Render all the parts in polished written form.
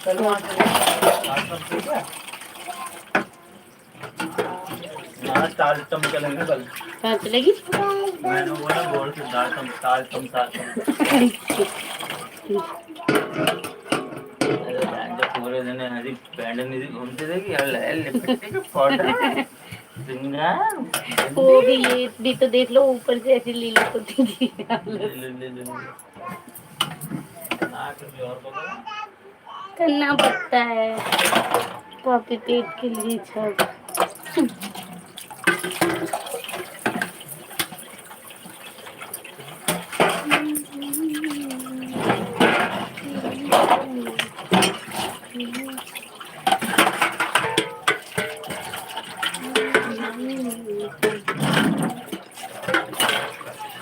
कल वहाँ से ठीक है ना, तालतम चलेंगे कल। कहाँ चलेगी? मैंने बोला बोल से तालतम तालतम तालतम। जो पूरे दिन हरी बैंड नहीं घूमती रहेगी और लिपट्टी के पाउडर सिंगार वो बिंदी। भी ये भी तो देख लो, ऊपर से ऐसी लीली होती थी। ले ना कभी और बोलो करना पड़ता है कॉपी पेट के लिए सब।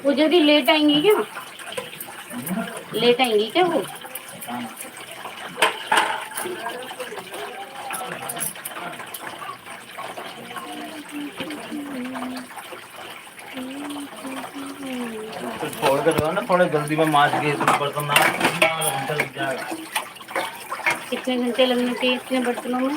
वो जल्दी लेट आएंगी क्या? लेट आएंगी क्या वो? तो छोड़ कर दो ना, थोड़ा जल्दी में मार के बर्तन ना घंटा लग जाएगा। कितने घंटे लगने चाहिए इतने बर्तनों में?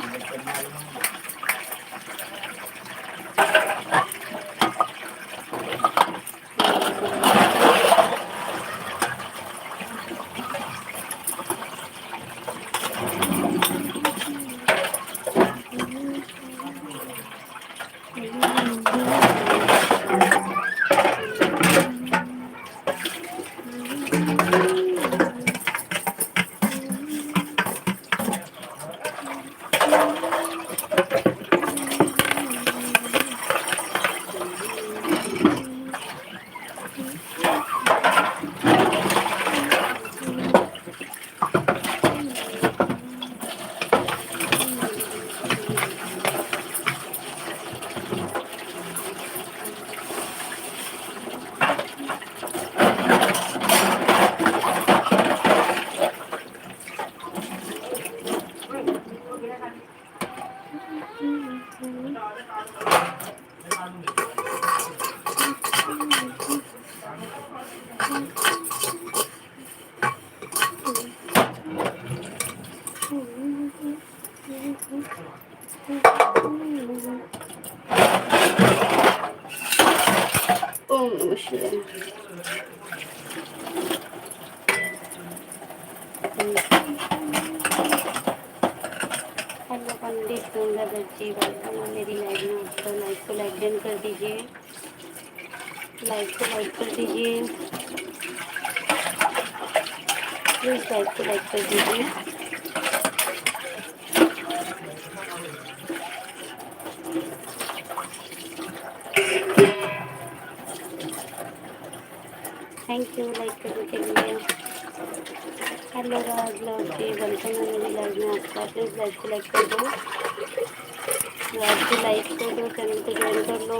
हेलो पंडित गंगाधर जी, वेलकम है मेरी लाइव में। आपका लाइक को लाइक डन कर दीजिए, लाइक को लाइक कर दीजिए, प्लीज़ लाइक को लाइक कर दीजिए। थैंक यू लाइक करने के लिए। हेलो राज लव जी, वेलकम है मेरी लाइव में। आपका प्लीज़ लाइक को लाइक कर दो, राज जी लाइक कर दो, चैनल को ज्वाइन कर लो।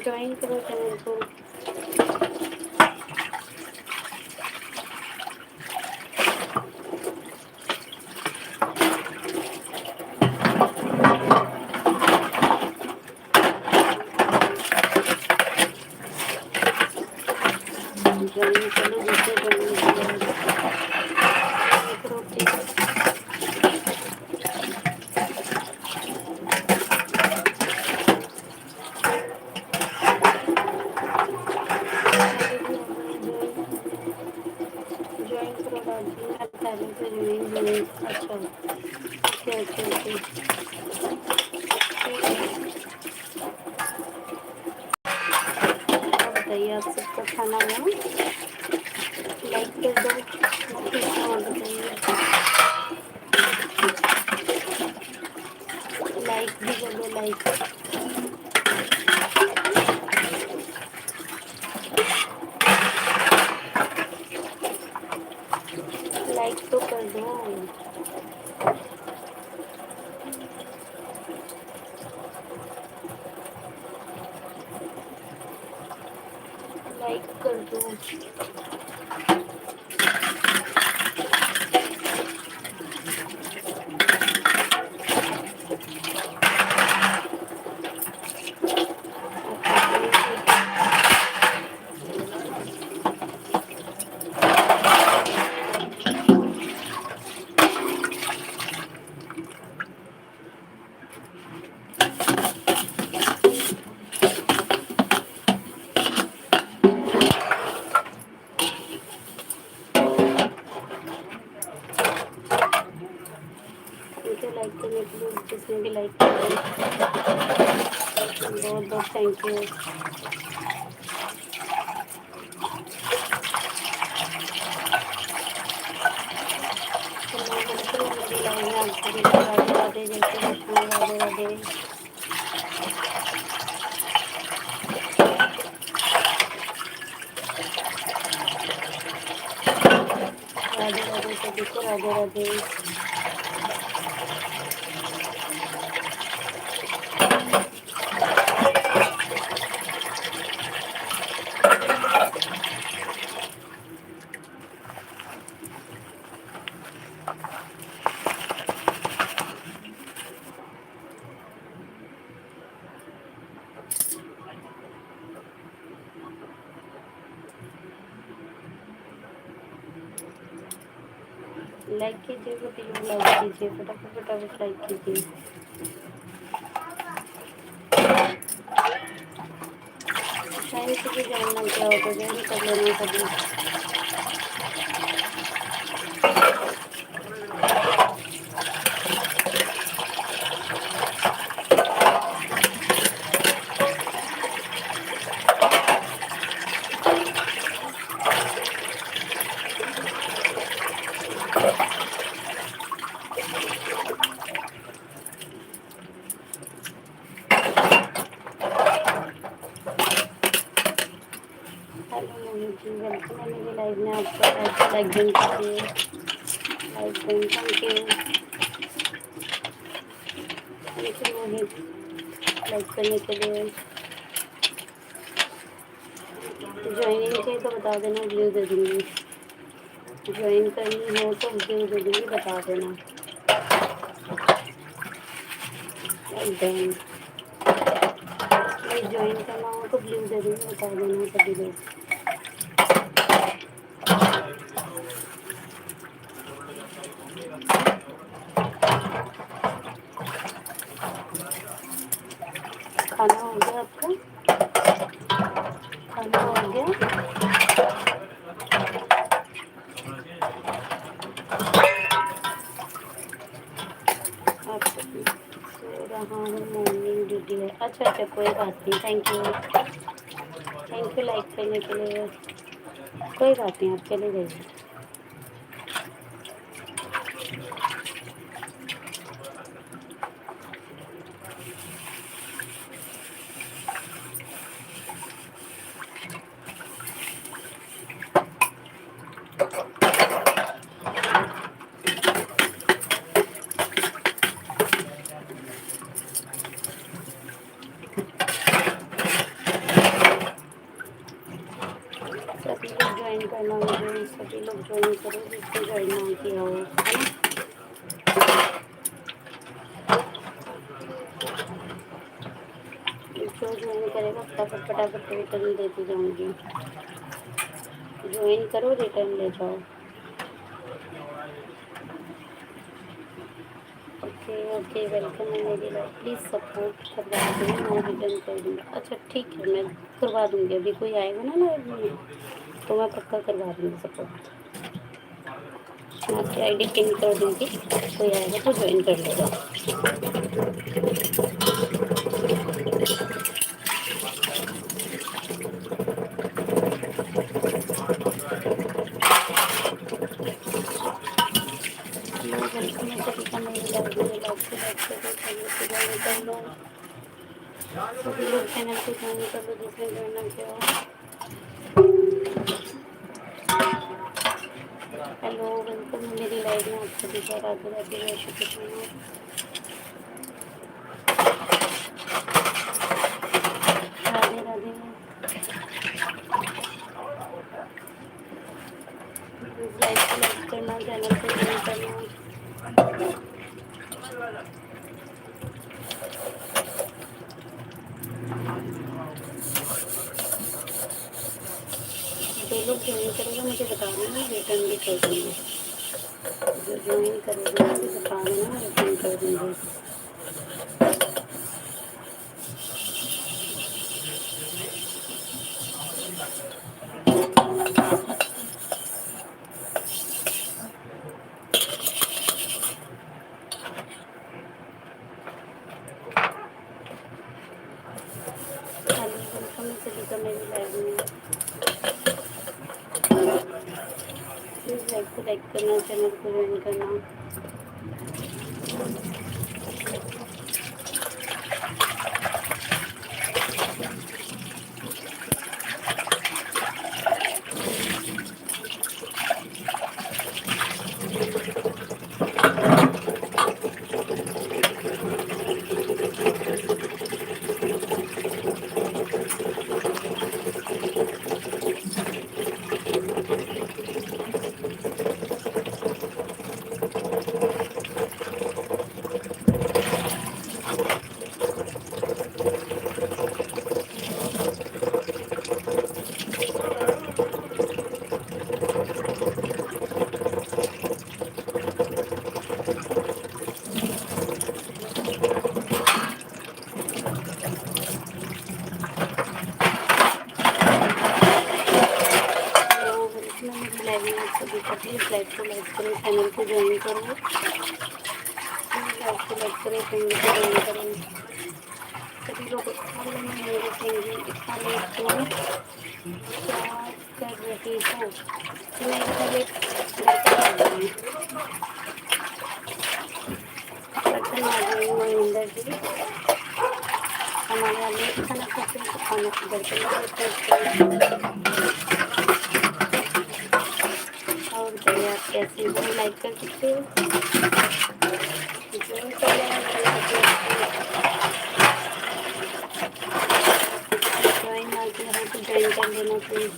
ज्वाइन करो चैनल को। ज्वाइन करो, दूसरे चैनल करो प्लीज। ज्वाइन करो राज जी, मैं बता रही हूँ ज्वाइन। अच्छा ओके ओके ओके। बताइए आप सबका खाना हुआ? लाइक कर दो, हाँ बताइए, लाइक भी कर दो, लाइक लाइक तो कर दो। लाइक कर दो। Thank you. चलो मेरी लाइव में आप सभी को राधे राधे, जय श्री कृष्ण, राधे राधे। राधे राधे सभी को, राधे राधे। लाइक कीजिए सभी लोग, लाइक कीजिए, फटाफट फटाफट लाइक कीजिए। शायद से भी जानना क्या होता है, ज्वाइन कर लेना सभी। हेलो मोहित जी, वेलकम है मेरी लाइव में आपका। लाइक डन कीजिए, like done, thank you. Thank you Mohit like करने के लिए। ज्वाइनिंग चाहिए तो बता देना, व्यू दे दूँगी। ज्वाइन करनी हो तो व्यू दे दूँगी, बता देना। Like done. भाई ज्वाइन करना हो तो ब्लू दे दूँगी, बता देना सभी लोग। खाना हो गया आपका? खाना हो गया? आपको सो रहा हूँ, मॉर्निंग ड्यूटी है। अच्छा अच्छा, कोई बात नहीं, thank you. Thank you like करने के लिए। कोई बात नहीं, आप चले जाइए। सभी लोग ज्वाइन करना, मुझे सभी लोग ज्वाइन करो जिसने ज्वाइन ना किया हो, है ना। जो ज्वाइन करेगा फटाफट फटाफट रिटर्न देती जाऊँगी। ज्वाइन करो, रिटर्न ले जाओ। ओके ओके, वेलकम है मेरी लाइफ। प्लीज़ सपोर्ट करवा दूँगी, मैं रिटर्न कर दूँगी। अच्छा ठीक है, मैं करवा दूँगी। अभी कोई आएगा ना लाइव में तो मैं पक्का करवा दूँगी सपोर्ट। मैं आपकी आईडी पिन कर दूँगी, कोई आएगा तो ज्वाइन कर लेगा। वेलकम है सभी का मेरी लाइव में। लाइक से लाइक कर दो, चैनल को ज्वाइन कर लो। सभी लोग चैनल को ज्वाइन कर लो जिसने ज्वाइन ना किया हो। हेलो, वेलकम है मेरी लाइव में आप सभी का। राधे राधे, जय श्री कृष्ण, राधे राधे। प्लीज़ लाइक करना, चैनल को ज्वाइन करना। जो लोग ज्वाइन करेगा मुझे बता देना, रिटर्न भी कर दूँगी। जो ज्वाइन करेगा मुझे बता देना, रिटर्न कर दूँगी। लाइक करना, चैनल को ज्वाइन करना। लाइव में आप सभी का प्लीज़ लाइव को लाइक करें, चैनल को ज्वाइन करो। लाइव को लाइक करें, चैनल को ज्वाइन करें। सभी लोग मेरे देखेंगे इतना लेट क्यों, क्या कर रही हो? मैं इतना लेट बर्तन मार रही हूँ अंदर जी। हमारे यहाँ लेट खाना खाते हैं तो खाना बर्तन और बताइए आप कैसे हो? लाइक कर सकते हो, ज्वाइन कर लेना, ज्वाइन ना किया हो तो ज्वाइन कर लेना प्लीज़।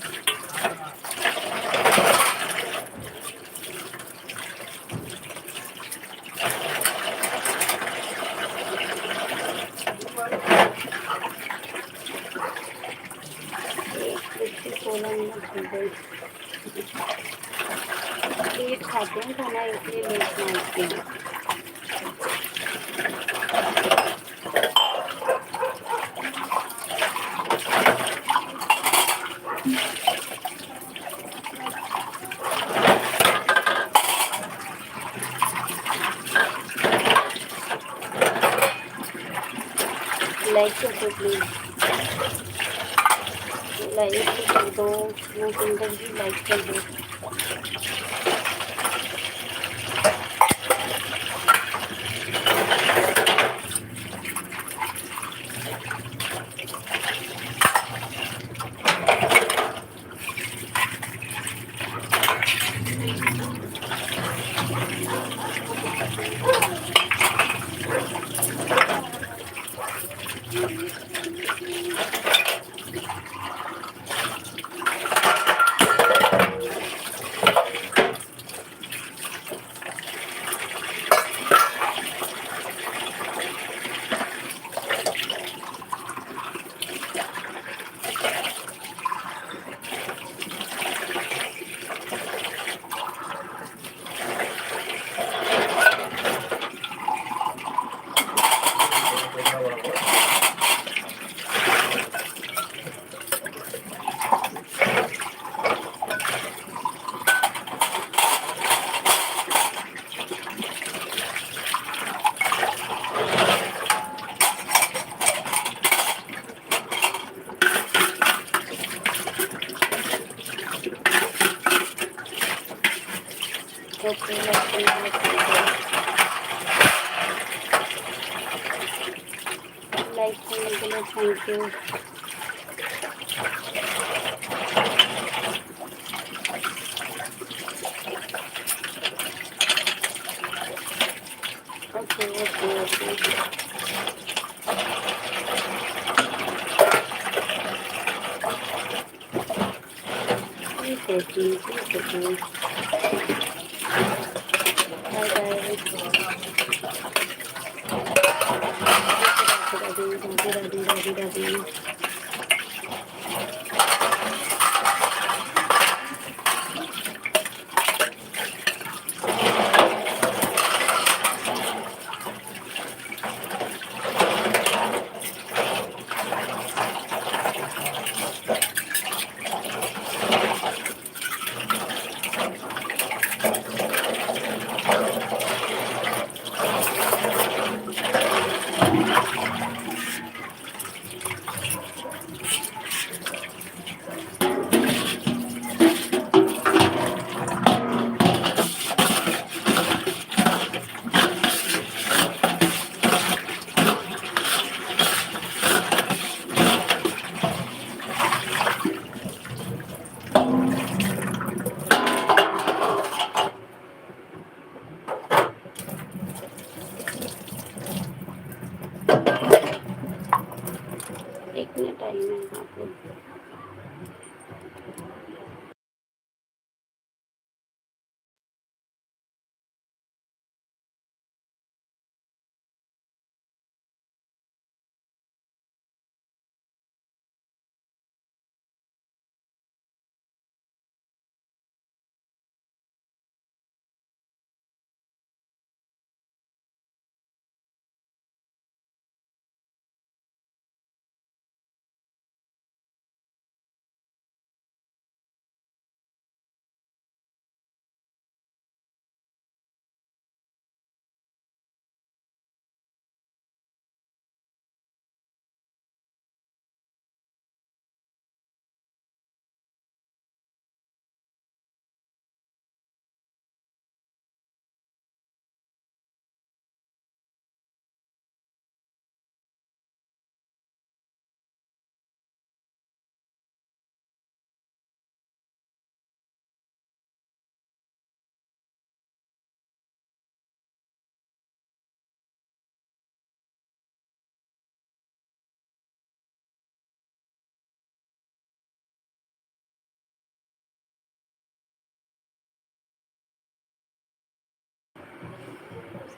लेट खाते हैं खाना, इसलिए लेट मारते हैं। लाइक कर दो प्लीज़, लाइक कर दो, वो सुंदर जी लाइक कर दो। Okay, like करने के लिए thank you. Okay okay okay, ठीक है ठीक है। Bye bye. Radhe Radhe Radhe Radhe.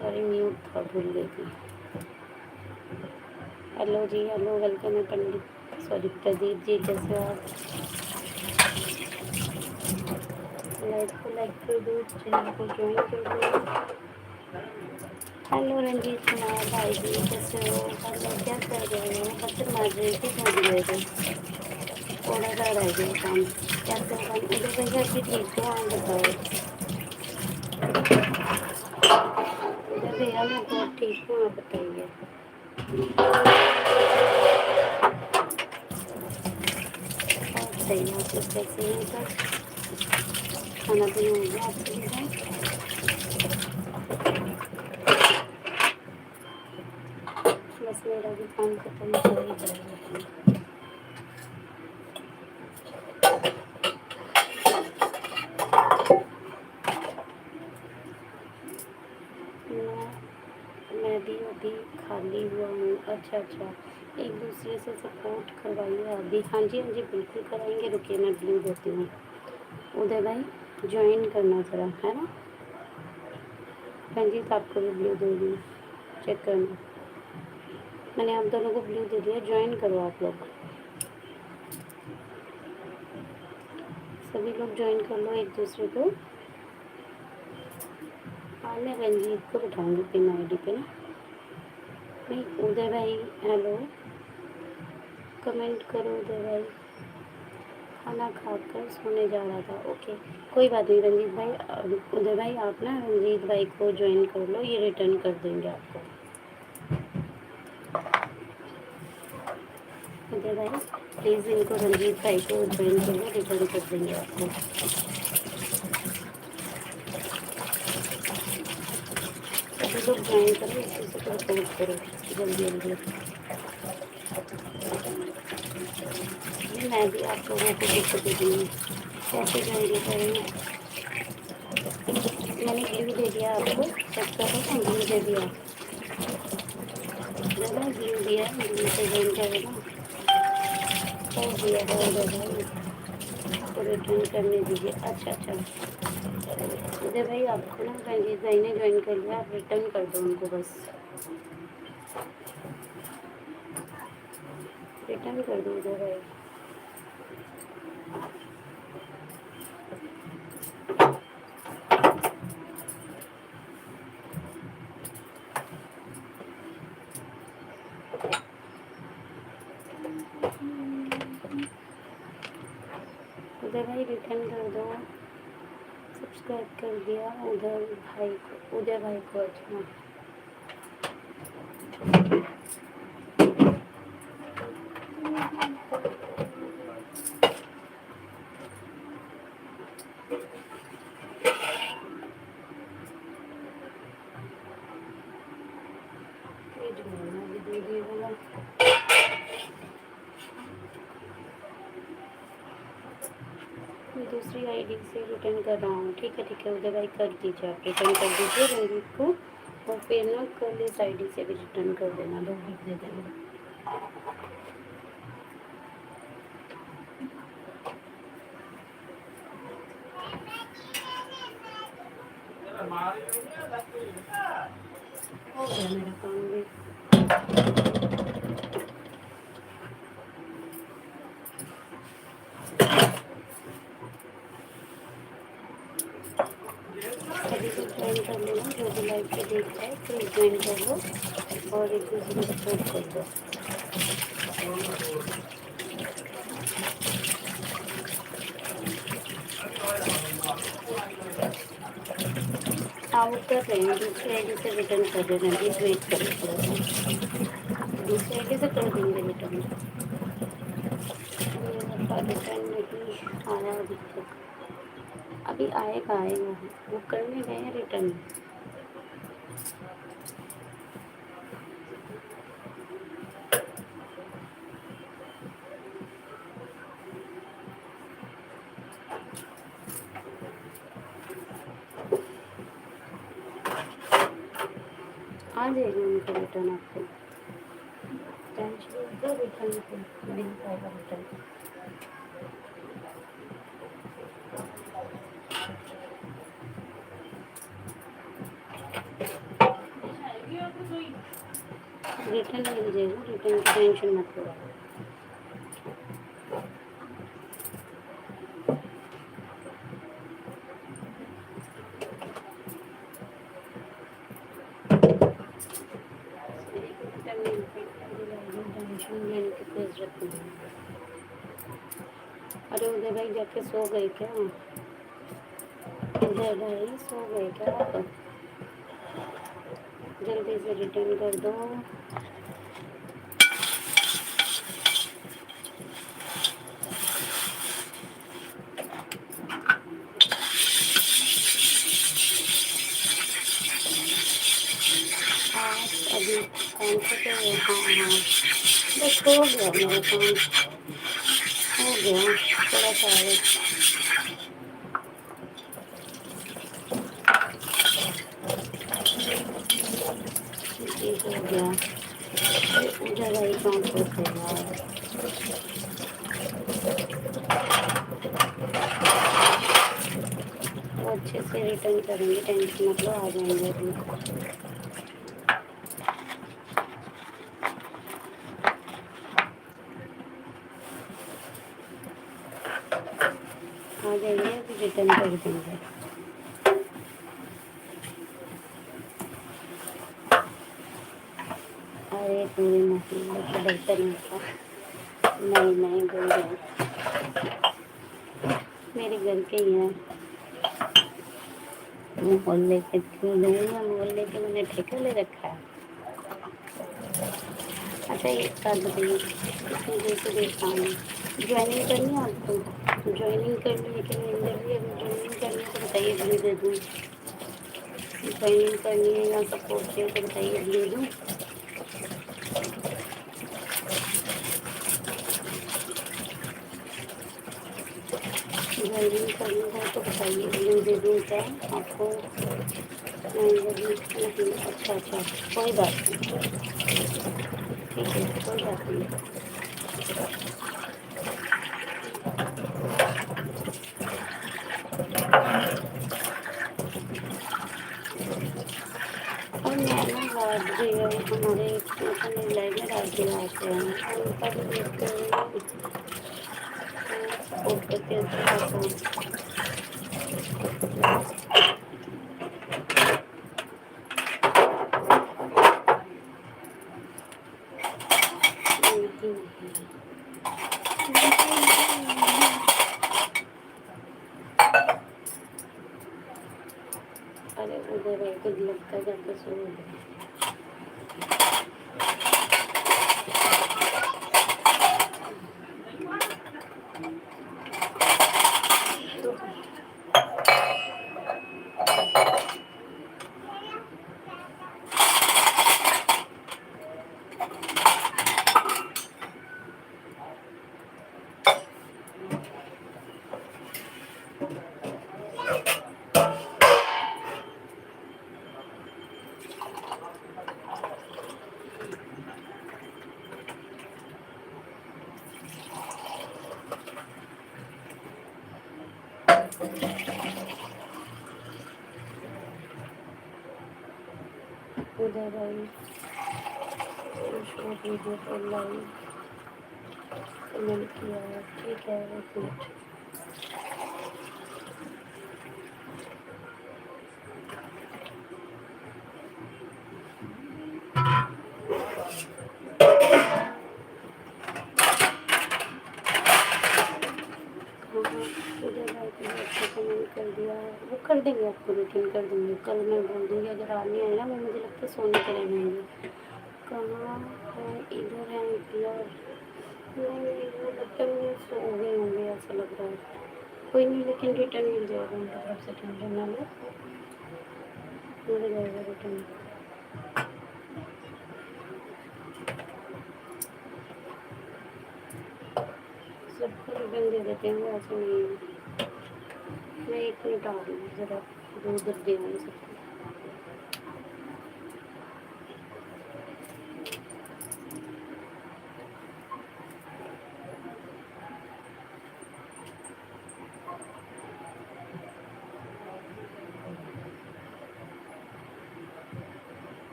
Sorry mute था, भूल गई थी। हेलो जी, हेलो, वेलकम है पंडित, सॉरी प्रदीप जी, कैसे हो आप? लाइक को लाइक कर दो, चैनल को ज्वाइन कर दो। हेलो रंजीत कुमार भाई जी, कैसे हो? हेलो, क्या कर रहे हो? बर्तन मार रहे थे, पहुँच गए थे, थोड़ा सा रह गया काम। कैसे हो काम? उधर भैया भी ठीक हो? आप बताओ। उधर भैया मैं बहुत ठीक हूँ, आप बताइए। और बताइए आप लोग कैसे हैं सब? खाना पीना हो गया आपके लिए? बस मेरा भी काम खत्म हो ही जाएगा। मैं भी अभी खाली हुआ हूँ। अच्छा अच्छा, एक दूसरे से सपोर्ट करवाइए आप भी। हाँ जी हाँ जी, बिल्कुल कराएंगे, रुकिए मैं ब्लू देती हूँ। उदय भाई ज्वाइन करना ज़रा, है ना? रंजीत आपको भी ब्लू दे दी, चेक करना। मैंने आप दोनों को ब्लू दे दिया, ज्वाइन करो आप लोग, सभी लोग ज्वाइन कर लो एक दूसरे को। हाँ, मैं रंजीत को बिठाऊँगी पिन आईडी पे ना। नहीं, उदय भाई हेलो, कमेंट करो उदय भाई। खाना खाकर सोने जा रहा था, ओके कोई बात नहीं रंजीत भाई। उदय भाई आप ना रंजीत भाई को ज्वाइन कर लो, ये रिटर्न कर देंगे आपको। उदय भाई प्लीज़ इनको रंजीत भाई को ज्वाइन कर लो, रिटर्न कर देंगे आपको। सभी लोग ज्वाइन करो, इसी से सपोर्ट करो जल्दी जल्दी। ये मैं भी आप लोगों को गिफ्ट दे दूँगी, कैसे ज्वाइन करेंगे? मैंने ब्लू दे दिया आपको, चेक करो ना, ब्लू दे दिया, ज़्यादा ब्लू दिया, ब्लू से ज्वाइन करो ना। कर दिया है उदय भाई, तो रिटर्न करने दीजिए। अच्छा अच्छा, उदय भाई आपको ना रंजीत भाई ने ज्वाइन कर लिया, आप रिटर्न कर दो उनको, बस रिटर्न कर दो उदय भाई। उदय भाई रिटर्न कर दो, सब्सक्राइब कर दिया उधर भाई को, उदय भाई को। अच्छा ये जो है ना, अभी दे दिएगा। मैं दूसरी आईडी से रिटर्न कर रहा हूँ, ठीक है उदय भाई कर दीजिए, आप रिटर्न कर दीजिए रंजीत को, और फिर ना कल इस आईडी से भी रिटर्न कर देना, 2 वीक दे देना। हो गया मेरा काम भी। सभी को ज्वाइन कर लेना, जो भी लाइव पे देख रहा है प्लीज़ ज्वाइन कर लो और एक दूसरे को सपोर्ट कर दो। हाँ वो कर रहे हैं, दूसरी आईडी से रिटर्न कर रहे हैं, प्लीज़ वेट करो थोड़ा सा, दूसरी आईडी से कर देंगे रिटर्न। मेरा रिटर्न नहीं आया अभी तक, अभी आएगा आएगा, वो करने गए हैं रिटर्न। आ जाएगा उनका रिटर्न, आपको टेंशन रिटर्न मिल पाएगा रिटर्न। रिटर्न मिल जाएगा, रिटर्न की टेंशन मत लो। टेंशन लेने की कोई जरूरत नहीं। अरे उदय भाई जाके सो गए क्या? उदय भाई सो गए क्या आप? जल्दी से रिटर्न कर दो। आप अभी काम से तो हाँ हाँ बस हो गया मेरा काम, हो गया थोड़ा सा है। जी हो गया। उधर भाई काम करते हैं यार। वो अच्छे से रिटर्न करेंगे, टेंशन मतलब आ जाएंगे अभी। आ जाएंगे अभी रिटर्न कर देंगे। अरे पूरे मोहल्ले के बर्तन नहीं नहीं बोल रहे मेरे घर के ही हैं। मोहल्ले के क्यों दूंगा, मोहल्ले के मैंने ठेका ले रखा है। अच्छा एक बात बताइए, कितनी देर से देख रहा हूँ। ज्वाइनिंग करनी है आपको? ज्वाइनिंग करनी है कि नहीं करनी है? अगर ज्वाइनिंग करनी है तो बताइए, ब्लू दे दूँ। ज्वाइनिंग करनी है या सपोर्ट चाहिए तो बताइए, ब्लू दूँ। ज्वाइनिंग करनी है तो बताइए, ब्लू दे दूँ क्या आपको? नहीं नहीं, अच्छा अच्छा कोई बात नहीं, ठीक है कोई बात नहीं। और मैं ना राजगी हमारे अपने लाइफ में राजगी आते हैं, उनका भी देखते हुए सपोर्ट करके अच्छा खासा। नहीं अरे उधर है कुछ लगता जाके सो गए। उधर आई शो वीडियो पर लाइव कमेंट किया, ठीक है एक मिनट। उधर आई तो अच्छा कमेंट कर दिया, वो कर देंगे आपको, रिटर्न कर देंगे। कल मैं बोल दूँगी अगर आने आए ना, वो मुझे लगता है सोने चले जाएंगे। कहाँ है? इधर है यार। नहीं वो लगता है वो सो गए होंगे ऐसा लग रहा है। कोई नहीं, लेकिन रिटर्न मिल जाएगा उनकी तरफ से, टेंशन ना लो, मिल जाएगा रिटर्न। सबको रिटर्न दे देते हैं, वो ऐसे नहीं है। मैं एक मिनट आ रही हूँ ज़रा, दूध दे रही सबको।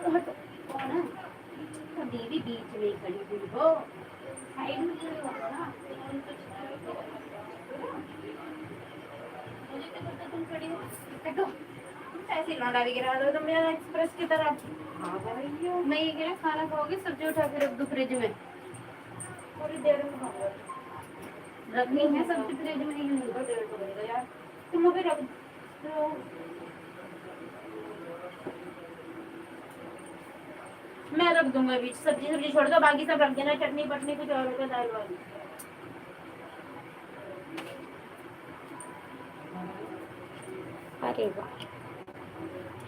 कौन है? तो दीदी बीच में ही खड़ी हुई हो, साइड में खड़ी हो ना। मुझे क्या पता तुम खड़ी हो? देखो ऐसी लौंडा भी गिरा दो तुम यार एक्सप्रेस की तरह। हाँ भाई मैं ये कह रहा खाना खाओगे, सब्जी उठा के रख दो फ्रिज में, थोड़ी देर में खाऊंगा। रखनी है सब्जी फ्रिज में, नहीं होगा देर तो लगेगा यार, तुम अभी रख दो। मैं रख दूंगा बीच, सब्जी सब्जी छोड़ दो, बाकी सब रख देना, चटनी पटनी कुछ और होगा, दाल वाल। अरे वाह,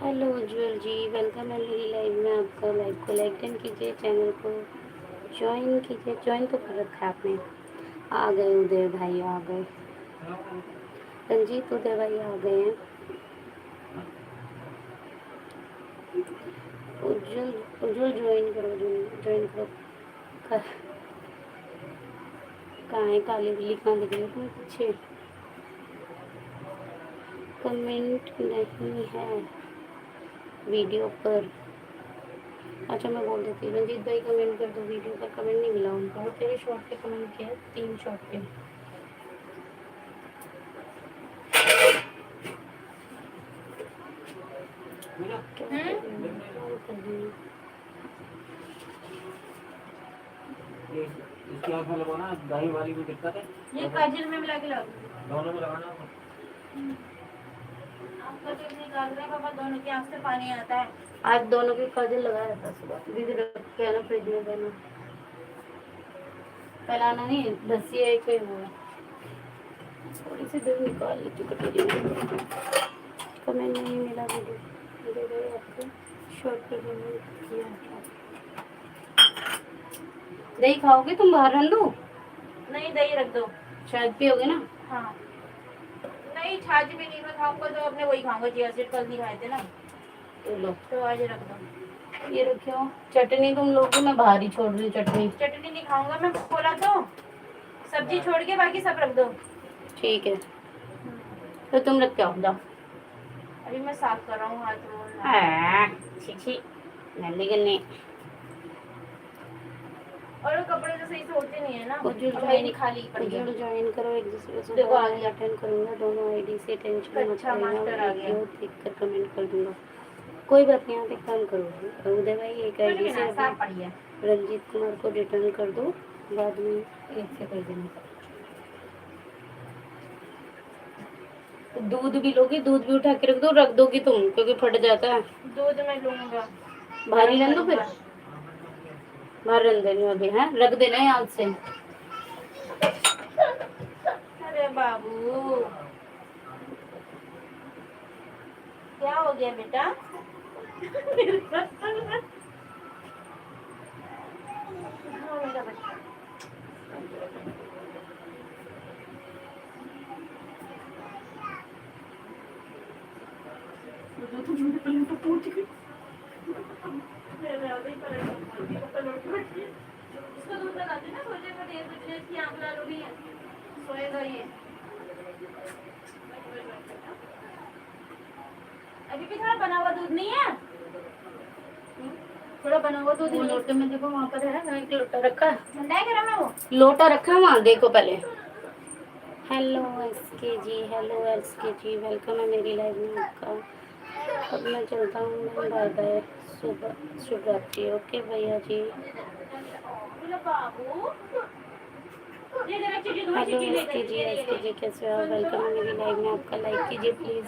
हेलो उज्जवल जी, वेलकम है मेरी लाइव में। आपका लाइव को लाइक डन कीजिए, चैनल को ज्वाइन कीजिए। ज्वाइन तो कर रखा है आपने। आ गए उदय भाई, आ गए रंजीत, उदय भाई आ गए हैं। उज्जवल उज्जवल ज्वाइन करो, ज्वाइन करो। कहाँ है काली बिल्ली, कहाँ दिख रही है तुम्हें पीछे? कमेंट नहीं है वीडियो पर। अच्छा मैं बोल देती हूँ, रंजीत भाई कमेंट कर दो, वीडियो पर कमेंट नहीं मिला उनको। और तेरे शॉर्ट पे कमेंट किया है, 3 शॉर्ट पे। इसकी आँख में लगाना, दाई वाली को दिक्कत है, ये काजल में मिला के लगाओ, दोनों में लगाना। आपका जो निकाल रहे हैं पापा, दोनों की आँख से पानी आता है। आज दोनों की काजल लगाया था सुबह, दीदी रख के आना फ्रिज में देना, फैलाना नहीं, दसी है कोई वो। थोड़ी सी दूर निकाल लेती कटोरी में। कमेंट नहीं मिला वीडियो दे रहे आपको, शॉर्ट पे कमेंट किया था। दही खाओगे तुम, बाहर रख दो? नहीं दही रख दो, शायद पियोगे ना। हाँ नहीं छाछ भी नहीं, मैं खाऊंगा तो अपने वही खाऊंगा, चिया सीड कल नहीं खाए थे ना, तो लो तो आज रख दो। ये रखो चटनी, तुम लोग मैं बाहर ही छोड़ रही हूँ। चटनी चटनी नहीं खाऊंगा मैं, बोला तो सब्जी छोड़ के बाकी सब रख दो। ठीक है तो तुम रख के आओ, जाओ। अभी मैं साफ कर रहा हूँ हाथ छी गंदी गंदी। और वो कपड़े तो सही से होते नहीं है ना, नहीं खाली ज्वाइन करो, एक दूसरे से देखो आगे अटेंड करूंगा, दोनों आईडी से टेंशन मत लेना, देखकर कमेंट कर दूंगा, कोई बात नहीं। आप एक काम करो उदय भाई, एक आईडी से रंजीत कुमार को रिटर्न कर दो, बाद में एक से कर देना। दूध भी लोगे, दूध भी उठा के रख दोगी तुम, क्योंकि फट जाता है दूध। मैं लूंगा, भारी रख दो, फिर बाहर रख देने अभी है, रख देना याद से। अरे बाबू क्या हो गया बेटा? हाँ, मेरा बच्चा। इसको दूध लगाते ना, सोचे को देर बजने की आंख लाल हो गई है, सोएगा ये। अभी भी थोड़ा बना हुआ दूध नहीं है, थोड़ा बना हुआ दूध लोटे में देखो, वहाँ पर है एक लोटा रखा है, ठंडा है गरम है वो लोटा रखा है वहाँ, देखो पहले। हेलो एसके जी, हेलो एसके जी, वेलकम है मेरी लाइव में आपका। अब मैं चलता हूँ, बाय बाय, शुभ रात्रि। ओके भैया जी। हेलो एसके जी कैसे हो? वेलकम है मेरी लाइव में आपका, लाइक कीजिए प्लीज।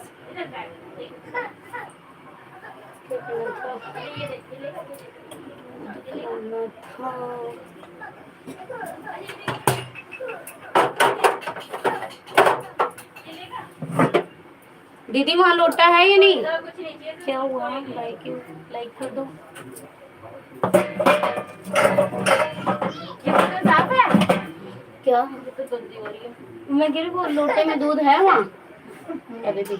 दीदी वहाँ लोटा है या नहीं? क्या हुआ? लाइक कर दो। साफ है क्या? तो गंदी हो रही है। मैं कह रही वो लोटे में दूध है वहाँ? अरे दी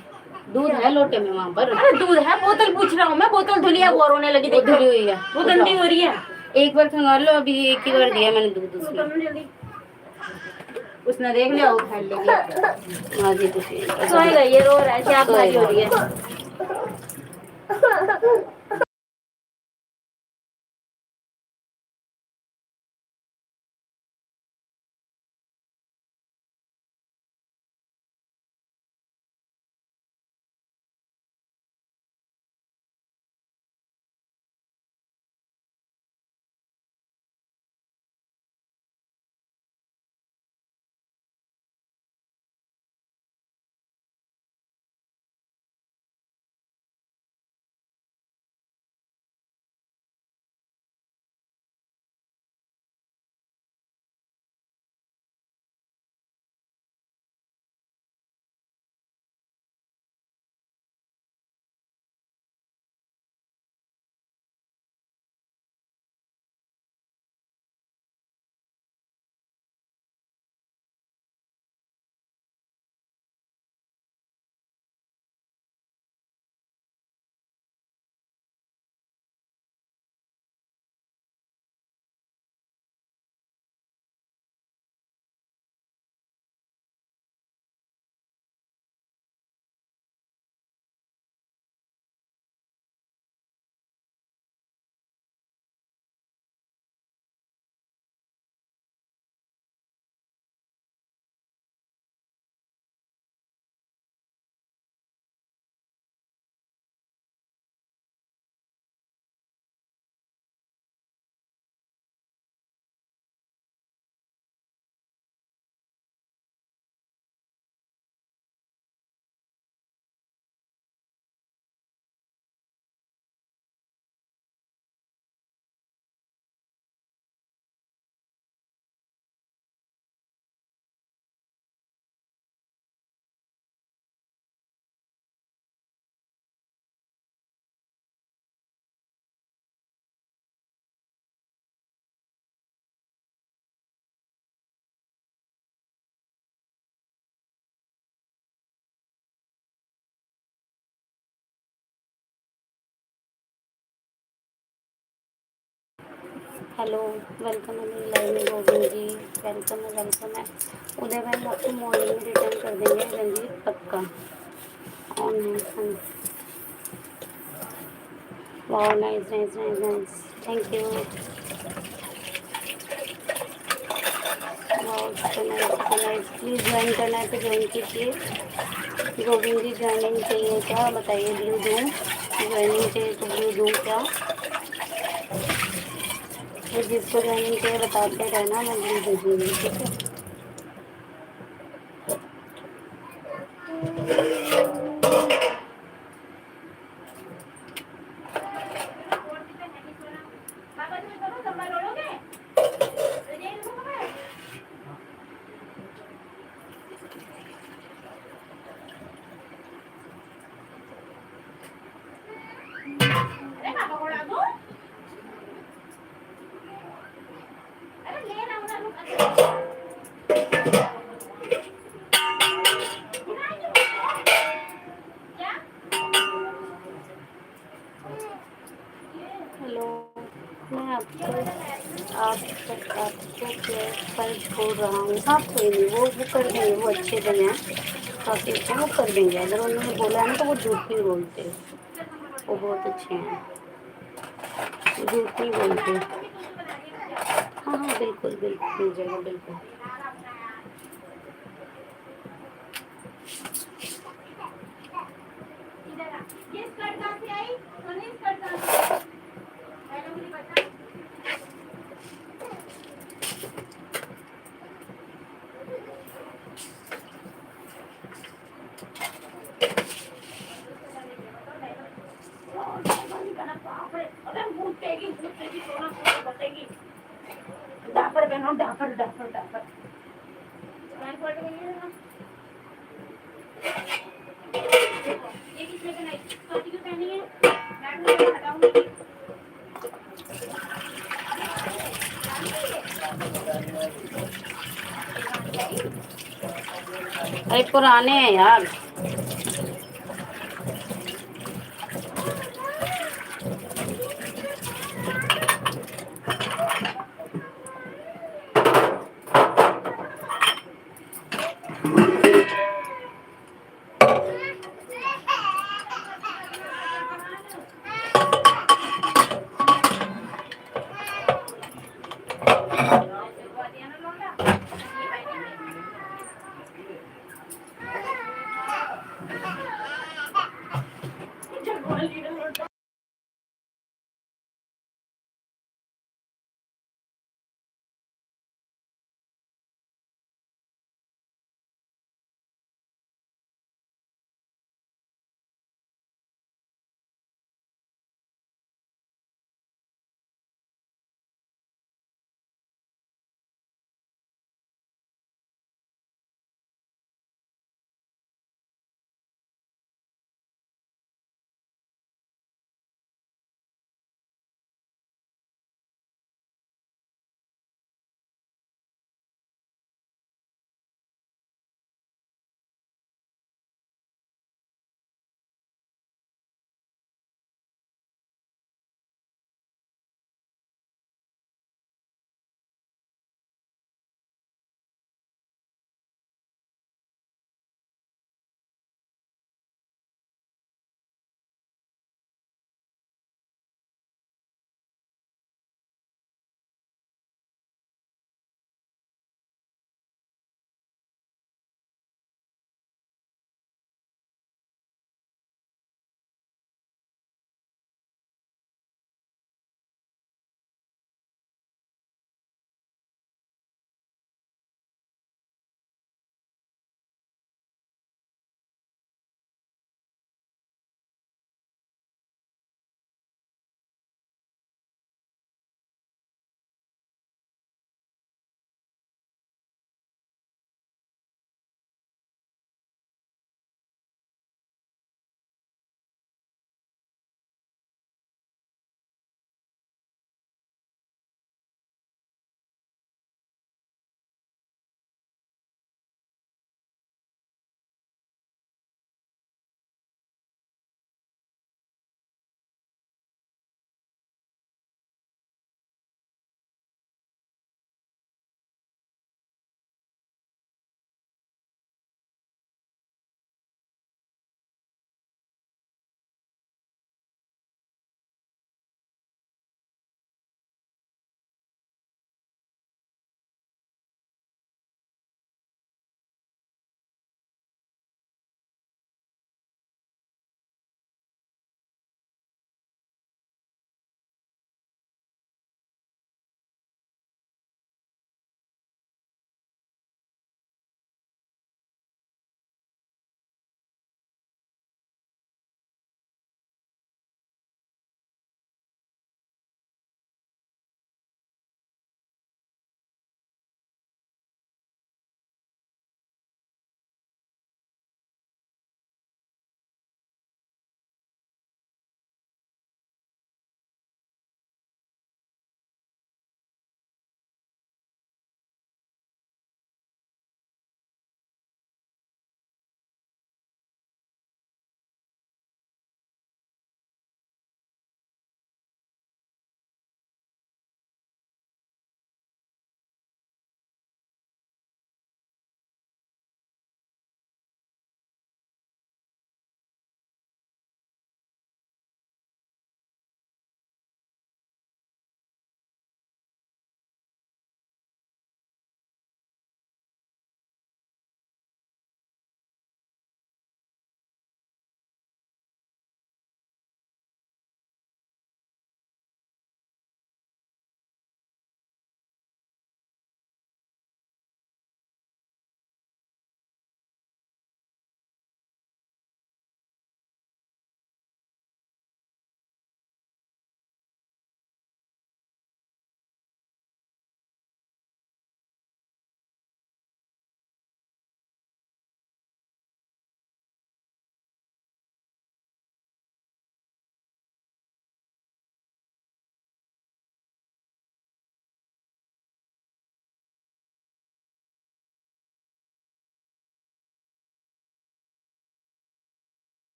दूध है लोटे में वहाँ पर? अरे दूध है, बोतल पूछ रहा हूँ मैं, बोतल धुली है, वो रोने लगी, धुली हुई है, वो गंदी हो रही है। एक बार खंगाल लो, अभी एक ही बार दिया मैंने दूध उसमें, उसने देख लिया वो खा लेगी। हाँ जी सोएगा ये, रो रहा है, क्या बात हो रही है? हेलो, वेलकम है मेरी लाइव में गोविंद जी। वेलकम है। उदय भाई हम आपको मॉर्निंग में रिटर्न कर देंगे रंजीत, पक्का ऑन है। हाँ, वाह, nice nice nice nice, thank you. वाह, सुपर नाइस। प्लीज़ ज्वाइन करना है तो ज्वाइन कीजिए। गोविंद जी ज्वाइनिंग चाहिए क्या बताइए, ब्लू दूँ? ज्वाइनिंग चाहिए तो ब्लू दूँ क्या? तो जिसको ज्वाइनिंग चाहिए बताते रहना, मैं ब्लू दे दूँगी, ठीक है। हेलो, मैं आपको पर छोड़ रहा हूँ। हाँ, कोई नहीं, वो कर देंगे, वो अच्छे जने हैं, काफ़ी अच्छे हैं, वो कर देंगे। अगर उन्होंने बोला है ना तो वो झूठ नहीं बोलते, वो बहुत अच्छे हैं, झूठ नहीं बोलते। हाँ हाँ, बिल्कुल बिल्कुल मिल जाएगा, बिल्कुल। अरे पुराने हैं यार।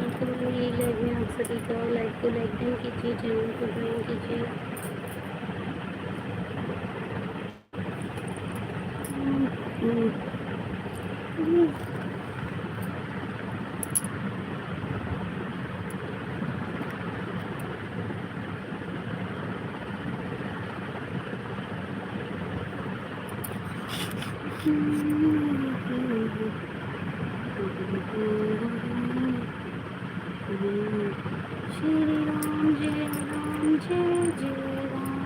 वेलकम मेरी लाइव में आप सभी का। लाइव को लाइक डन कीजिए, चैनल को ज्वाइन कीजिए। श्री राम जय राम जय जय राम,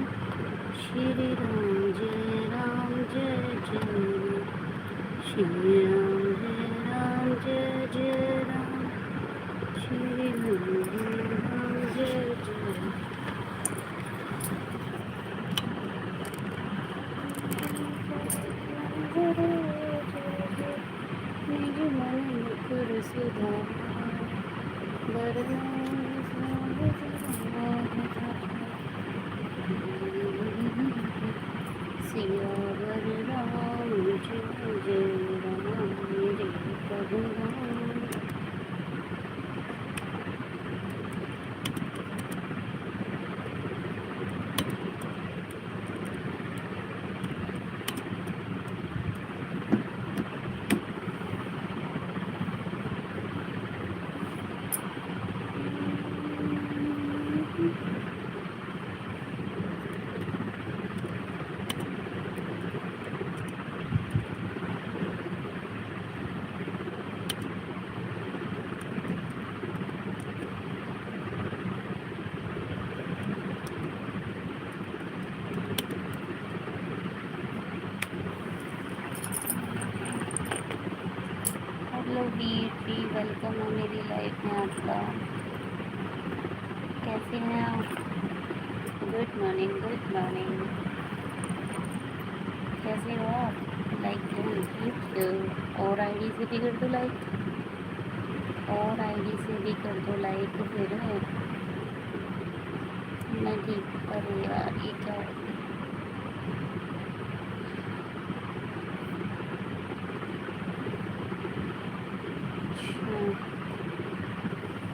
श्री राम जय राम जय जय राम, श्री राम जय जय राम, श्री राम जय जय राम। निज मन मुकुर सुधार सियावर राम जय जय राम, जय प्रभु राम। हेलो वीर, वेलकम है मेरी लाइफ में आपका। कैसे हैं आप? Good morning, good morning. कैसे हो आप? लाइक और आईडी से भी कर दो लाइक, और आईडी से भी कर दो लाइक। फिर मैं ठीक। अरे यार ये क्या है?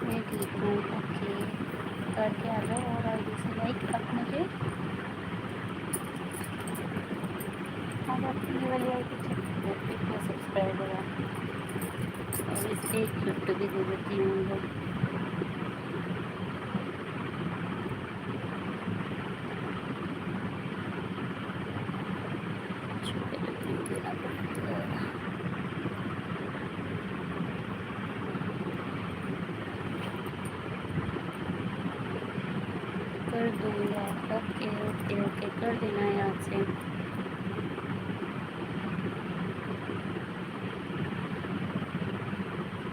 मैं ठीक हूँ। ओके, करके आ जाओ और आईडी से लाइक। अब मुझे अब अपनी वाली आईडी कितना सब्सक्राइबर है, और इससे एक गिफ्ट भी दे देती हूँ। कर दूँगा। ओके ओके ओके, कर देना है याद से।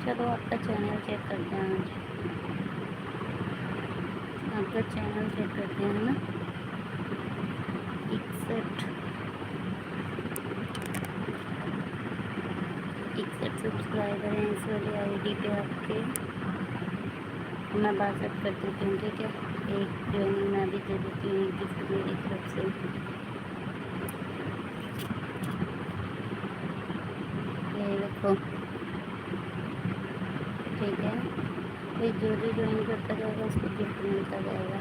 चलो आपका चैनल चेक करते हैं आज। आपका चैनल चेक करते हैं ना। 61 सब्सक्राइबर हैं इस वाली आईडी पे आपके। मैं 62 कर देती हूँ, ठीक है। एक ज्वाइनिंग मैं भी दे देती हूँ गिफ्ट मेरी तरफ से। ये देखो, ठीक है। फिर जो जो ज्वाइन करता जाएगा उसको गिफ्ट मिलता जाएगा।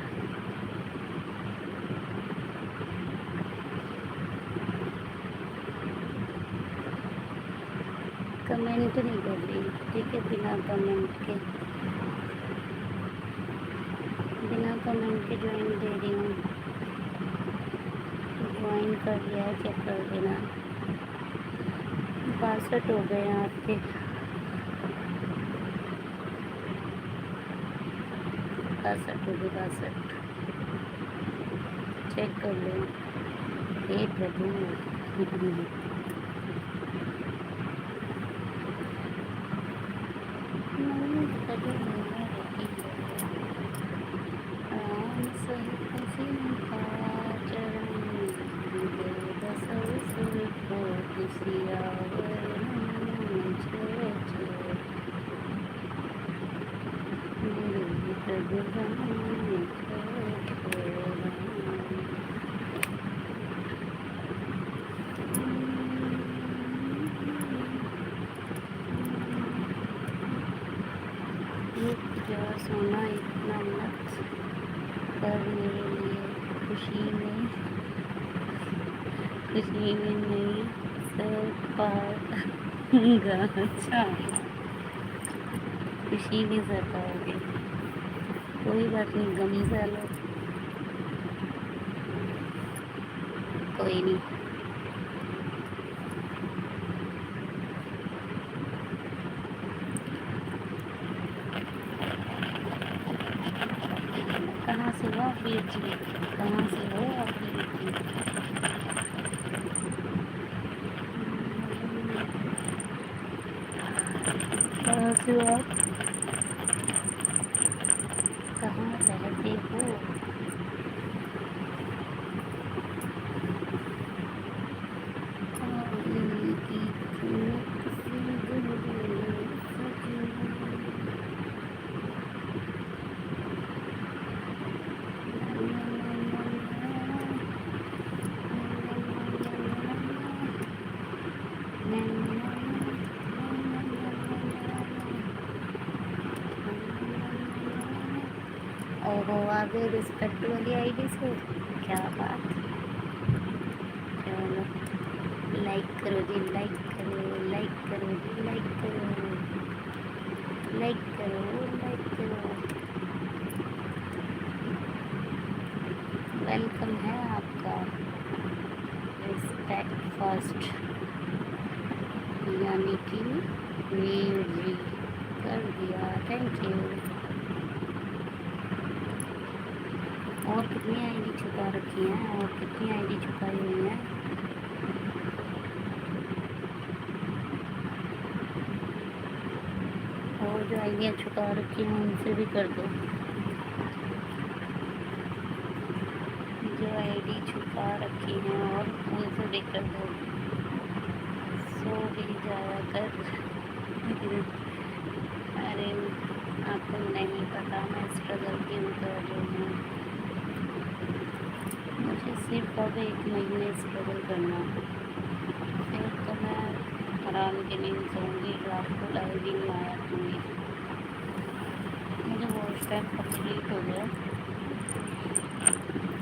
कमेंट नहीं कर रही, ठीक है। बिना कमेंट के ज्वाइन दे रही हूँ। ज्वाइन कर लिया है, चेक कर देना। 62 हो गए हैं आपके। 62 हो गए, 62। चेक कर लो। हे प्रभु, मेरे लिए खुशी में नहीं सब पाऊंगा। अच्छा, खुशी में सर पाओगे, कोई बात नहीं, गम सा लो, कोई नहीं। कहाँ से हो आप वीर जी, कहाँ से हो आप वीर जी? कहाँ से हो आप, कहाँ रहते हो? और वो आगे रिस्पेक्ट वाली आईडी से, क्या बात। चलो लाइक करो जी, लाइक करो, लाइक करो जी, लाइक करो, लाइक करो, लाइक करो। वेलकम है आपका। रिस्पेक्ट फर्स्ट यानी कि वीर जी कर दिया, थैंक यू। और कितनी आईडी छुपा रखी हैं, और कितनी आईडी छुपाई हुई हैं? और जो आईडियाँ छुपा रखी हैं उनसे भी कर दो, जो आईडी छुपा रखी हैं और उनसे भी कर दो। सो भी जाया कर। अरे आपको नहीं पता मैं स्ट्रगल क्यों कर रही हूँ। मुझे सिर्फ अब 1 महीने स्ट्रगल करना, फिर तो मैं आराम की नींद सोऊंगी, रात को लाइव भी नहीं आया दूँगी। मुझे वॉइस टाइम कंप्लीट हो गया,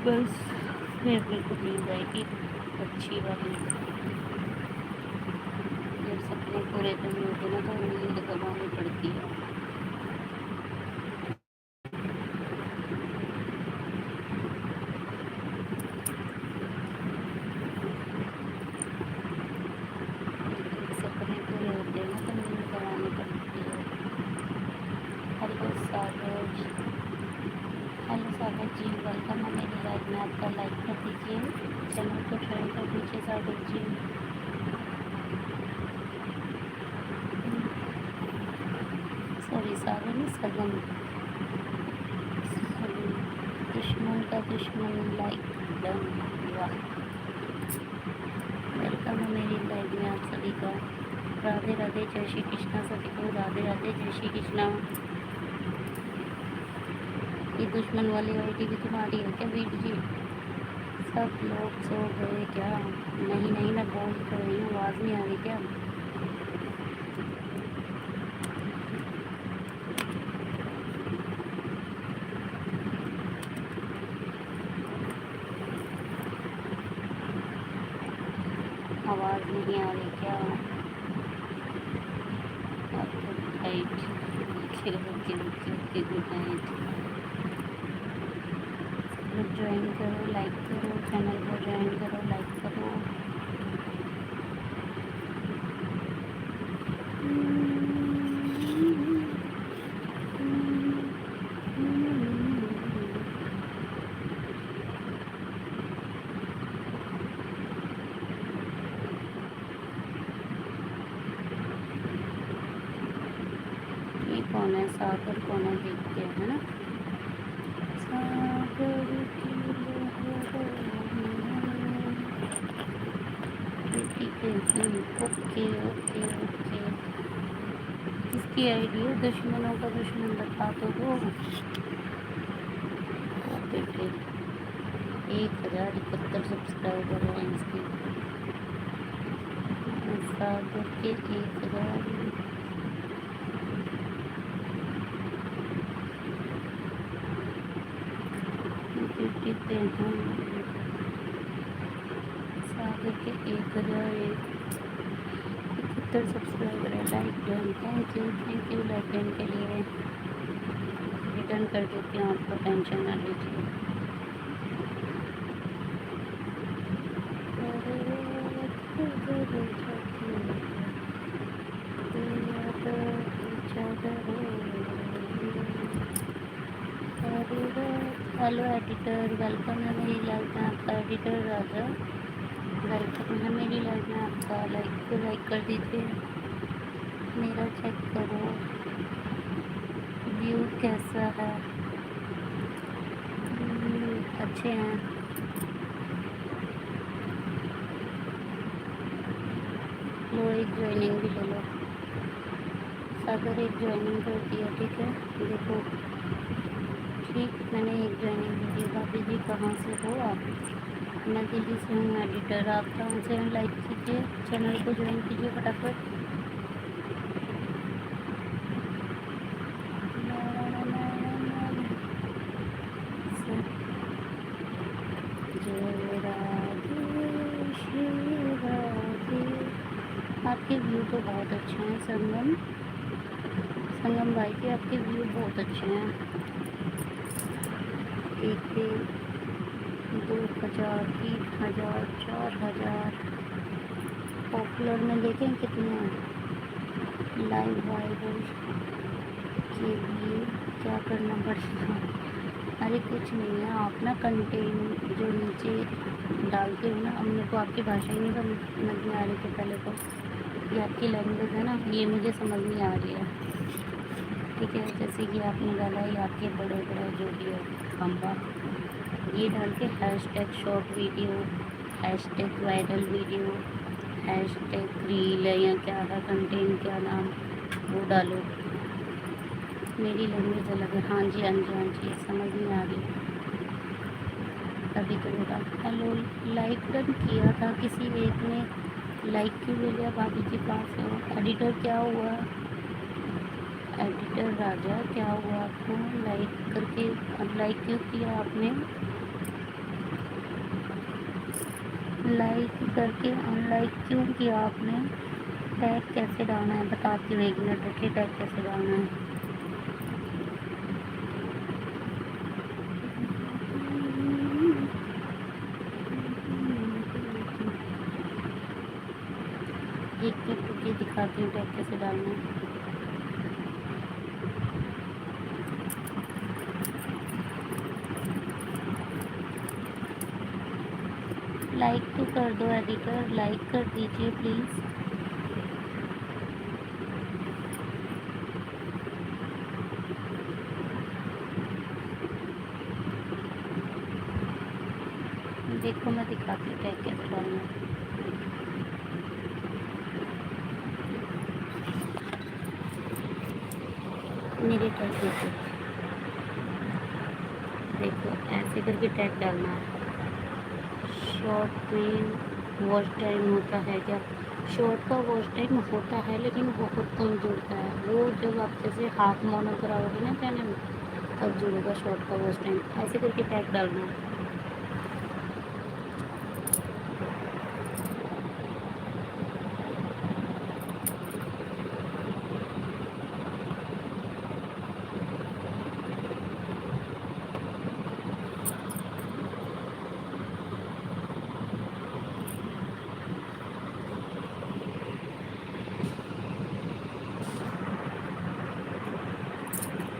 बस फिर मेरे को नींद आएगी अच्छी वाली। जब सपने पूरे दिन होते ना तो नींद गंवानी पड़ती है। सपने पूरे होते हैं ना तो नींद गंवानी पड़ती है। हेलो सागर, हेलो सागर जी, वेलकम है मेरी लाइफ में। आपका लाइक कर दीजिए, चैनल को ज्वाइन कर दीजिए सागर जी। सॉरी सागर नहीं, सगन। दुश्मन का दुश्मन लाइक डन। वाह, वेलकम है मेरी लाइफ में आप सभी का। राधे राधे, जय श्री कृष्णा सभी को। राधे राधे, जय श्री कृष्णा। ये दुश्मन वाली आईडी भी तुम्हारी है क्या वीर जी? सब लोग सो गए क्या? नहीं नहीं, मैं बोल तो रही हूँ, आवाज़ नहीं आ रही क्या? आवाज़ नहीं आ रही क्या? Good night, good night. Join करो, लाइक करो, चैनल को ज्वाइन करो, लाइक करो। ये कौन है? सागर कौन है देखते हैं, है ना? सागर की ओके ओके ओके। किसकी आईडी है? दुश्मनों का दुश्मन बता तो दो। ओ बेटे, 1071 सब्सक्राइबर हैं इसके। सागर के 1000। पीते हैं सागर के 1071 सब्सक्राइबर है। Like done, thank you like done के लिए। रिटर्न कर देती हूँ, आपको टेंशन ना लीजिए। हेलो एडिटर, वेलकम है मेरी लाइफ में आपका। एडिटर राजा, वेलकम है मेरी लाइफ में आपका। लाइक कर दीजिए। मेरा चेक करो व्यू कैसा है। अच्छे हैं। लो एक ज्वाइनिंग भी ले लो। सागर एक ज्वाइनिंग कर दिया, ठीक है। देखो ठीक, मैंने एक ज्वाइनिंग दे दी। भाभी जी कहाँ से हो आप? मैं दिल्ली से हूँ एडिटर। आप कहाँ से हैं? लाइक कीजिए, चैनल को ज्वाइन कीजिए फटाफट। आपके व्यू तो बहुत अच्छे हैं संगम भाई के, आपके व्यू बहुत अच्छे हैं। 1 पे 2000, 3000, 4000 पॉपुलर में देखें कितने हैं। लाइव वायरल के लिए क्या करना पड़ेगा? अरे कुछ नहीं है, आप ना कंटेंट जो नीचे डालते हो ना, अब मेरे को आपकी भाषा ही नहीं समझ में आ रही थी पहले तो। ये आपकी लैंग्वेज है ना, ये मुझे समझ में आ रही है, ठीक है। जैसे कि आपने डाला है आपके बड़े बड़े जो भी है खम्बा, ये डाल के hashtag short video, hashtag viral video, hashtag reel है या क्या है, कंटेंट क्या नाम, वो डालो। मेरी लैंग्वेज अलग है। हाँ जी हाँ जी हाँ जी, समझ में आ रही है। तभी तो बोला। हेलो, लाइक डन किया था किसी एक ने, लाइक क्यों ले लिया? भाभी जी पास हो। एडिटर क्या हुआ? एडिटर राजा क्या हुआ आपको? लाइक करके अनलाइक क्यों किया आपने? लाइक करके अनलाइक क्यों किया आपने? टैग कैसे डालना है बताती हूँ, 1 मिनट रखिए। टैग कैसे डालना है एक मिनट रुकिए, दिखाती हूँ टैग कैसे डालना है। लाइक तो कर दो एडिटर, लाइक कर दीजिए प्लीज़। देखो मैं दिखाती हूँ टैग कैसे डालना है। मेरे टैग देखो ऐसे करके टैग डालना है। शॉर्ट में वॉच टाइम होता है क्या? शॉर्ट का वॉच टाइम होता है लेकिन बहुत कम जुड़ता है। वो जब आप जैसे हाफ मोनो कराओगे ना चैनल, तब जुड़ेगा शॉर्ट का वॉच टाइम। ऐसे करके टैग डालना है।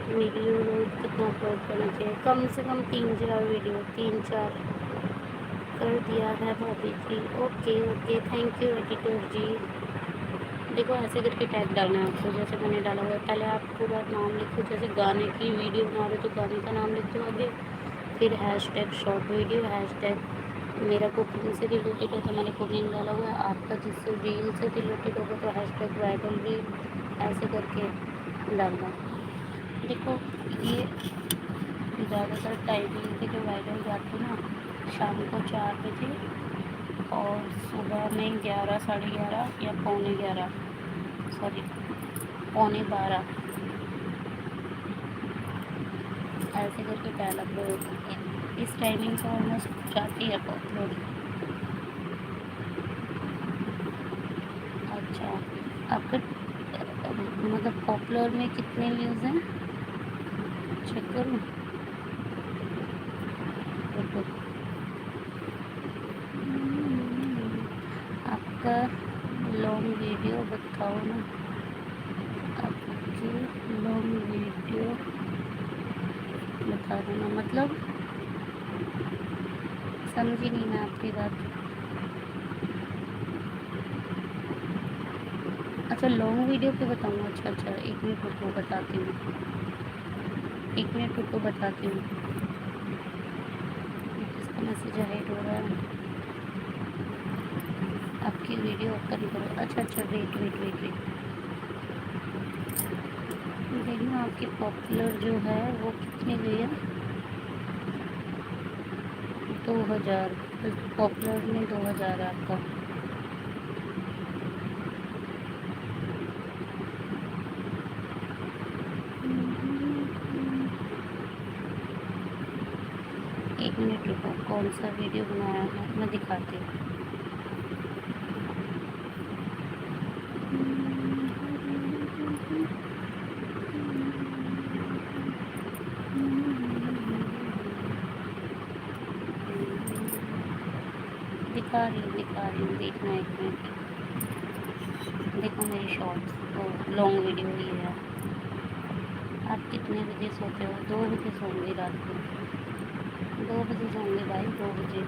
वीडियो रोज कितना अपलोड करना चाहिए? कम से कम 3-4 वीडियो, 3-4 कर दिया है भाभी जी। Okay okay, thank you editor जी। देखो ऐसे करके टैग डालना है आपको, जैसे मैंने डाला हुआ है। पहले आप पूरा नाम लिखो, जैसे गाने की वीडियो बना रहे हो तो गाने का नाम लिख दो आगे, फिर हैशटैग शॉर्ट वीडियो, हैशटैग मेरा कुकिंग से रिलेटेड है तो मैंने कुकिंग डाला हुआ है। आपका जिससे रील से रिलेटेड होगा तो हैशटैग वायरल रील, ऐसे करके डालना। देखो ये ज़्यादातर टाइमिंग के जो वायरल जाते हैं ना, शाम को 4 बजे और सुबह में 11, साढ़े 11 या पौने 11, सॉरी पौने 12, ऐसे करके डाला अपलोड इस टाइमिंग से ऑलमोस्ट जाती है अपलोड। अच्छा, आपका मतलब पॉपुलर में कितने व्यूज़ हैं, चेक करूँ? रुको। आपका लॉन्ग वीडियो बताओ ना, आपकी लॉन्ग वीडियो बता देना, मतलब समझी नहीं मैं आपकी बात। अच्छा, लॉन्ग वीडियो पे बताऊँ? अच्छा अच्छा, 1 मिनट रुको, बताती हूँ, 1 मिनट रुको, बताती हूँ। किसका मैसेज हाइड हो रहा है? आपकी वीडियो ओपन करो। अच्छा अच्छा, वेट वेट वेट वेट, देखना आपकी पॉपुलर जो है वो कितनी गई है। 2000, पॉपुलर में 2000 है आपका। एक मिनट रुको, कौन सा वीडियो बनाया है मैं दिखाती हूँ। दिखा रही हूँ, देखना 1 मिनट। देखो मेरी शॉर्ट्स लॉन्ग वीडियो ही है। आप कितने बजे सोते हो? 2 बजे सोऊंगी रात को, 2 बजे सोऊंगी भाई, 2 बजे।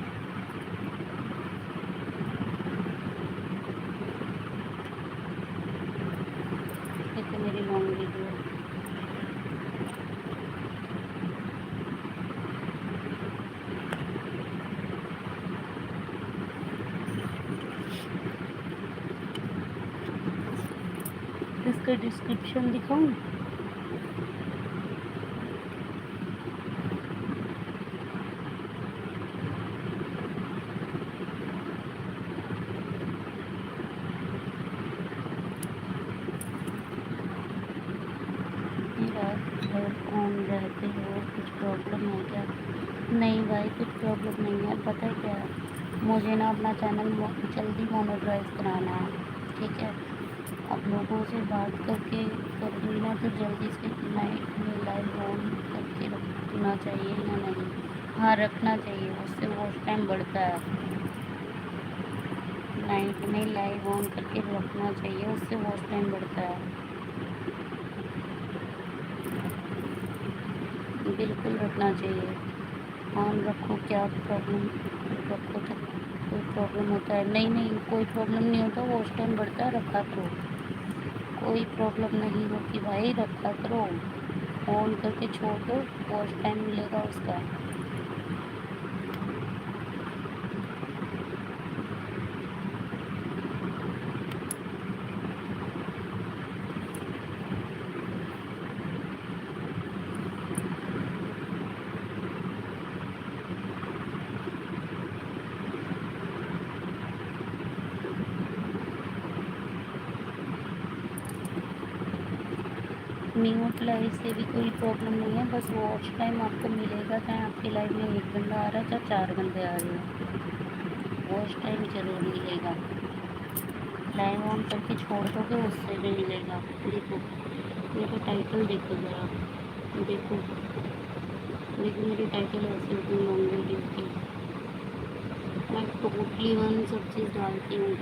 देखो मेरी लॉन्ग वीडियो। इसका डिस्क्रिप्शन दिखाऊँ? रात भर ऑन रहते हो, कुछ प्रॉब्लम है क्या? नहीं भाई, कुछ प्रॉब्लम नहीं है। पता है क्या है, मुझे ना अपना चैनल जल्दी मोनेटाइज कराना है, ठीक है? आप लोगों से बात करके करूँगी ना तो जल्दी से नाइट में लाइव ऑन करके रखना चाहिए या नहीं? हाँ, रखना चाहिए, उससे वॉच टाइम बढ़ता है। नाइट में लाइव ऑन करके रखना चाहिए, उससे वॉच टाइम बढ़ता है। बिल्कुल रखना चाहिए, ऑन रखो। क्या प्रॉब्लम? रखो तो कोई प्रॉब्लम होता है? नहीं नहीं, कोई प्रॉब्लम नहीं होता, वॉच टाइम बढ़ता है, रखा करो, कोई प्रॉब्लम नहीं होती भाई, रखा करो। ऑन करके छोड़ दो, वॉच टाइम मिलेगा उसका। म्यूट लाइव से भी कोई प्रॉब्लम नहीं है, बस वॉच टाइम आपको मिलेगा, चाहे आपकी लाइव में 1 बंदा आ रहा है चाहे 4 बंदे आ रहे हैं, वॉच टाइम जरूर मिलेगा। लाइव ऑन करके छोड़ दोगे उससे भी मिलेगा। देखो मेरा टाइटल, देखो ज़रा, देखो देखो मेरी टाइटल ऐसे होती है लॉन्ग वीडियो की। मैं टोटली वन सब चीज़ डालती हूँ।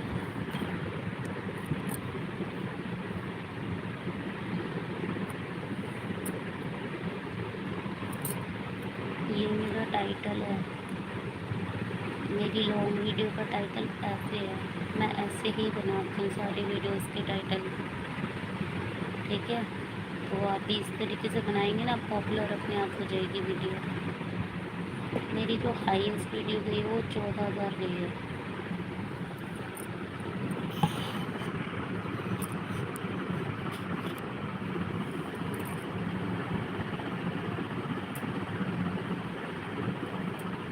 ये मेरा टाइटल है, मेरी लॉन्ग वीडियो का टाइटल ऐसे है, मैं ऐसे ही बनाती हूँ सारी वीडियोस के टाइटल, ठीक है? तो आप भी इस तरीके से बनाएंगे ना, पॉपुलर अपने आप हो जाएगी वीडियो। मेरी जो हाईएस्ट वीडियो गई है वो 14,000 गई है।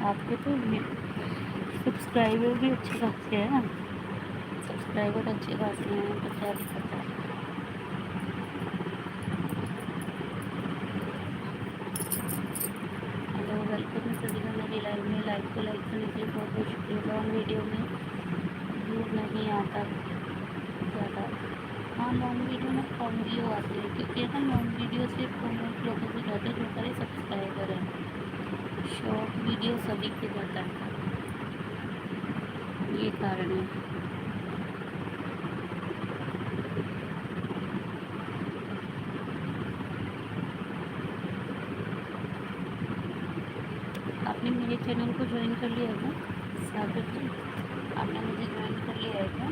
आपके तो सब्सक्राइबर भी अच्छे खासे हैं, सब्सक्राइबर अच्छे खासे हैं, 50-50। हेलो, वेलकम सभी का मेरे मेरी लाइव में। लाइव को लाइक करने के लिए बहुत बहुत शुक्रिया। लॉन्ग वीडियो में व्यू नहीं आता ज़्यादा। हाँ, लॉन्ग वीडियो में कम व्यू आते हैं क्योंकि ना लॉन्ग वीडियो से बहुत लोगों को जाते हैं जो हमारे सब्सक्राइबर हैं। शॉर्ट वीडियो सभी के जाता है, ये कारण है। आपने मेरे चैनल को ज्वाइन कर लिया है क्या सागर जी? आपने मुझे ज्वाइन कर लिया है क्या?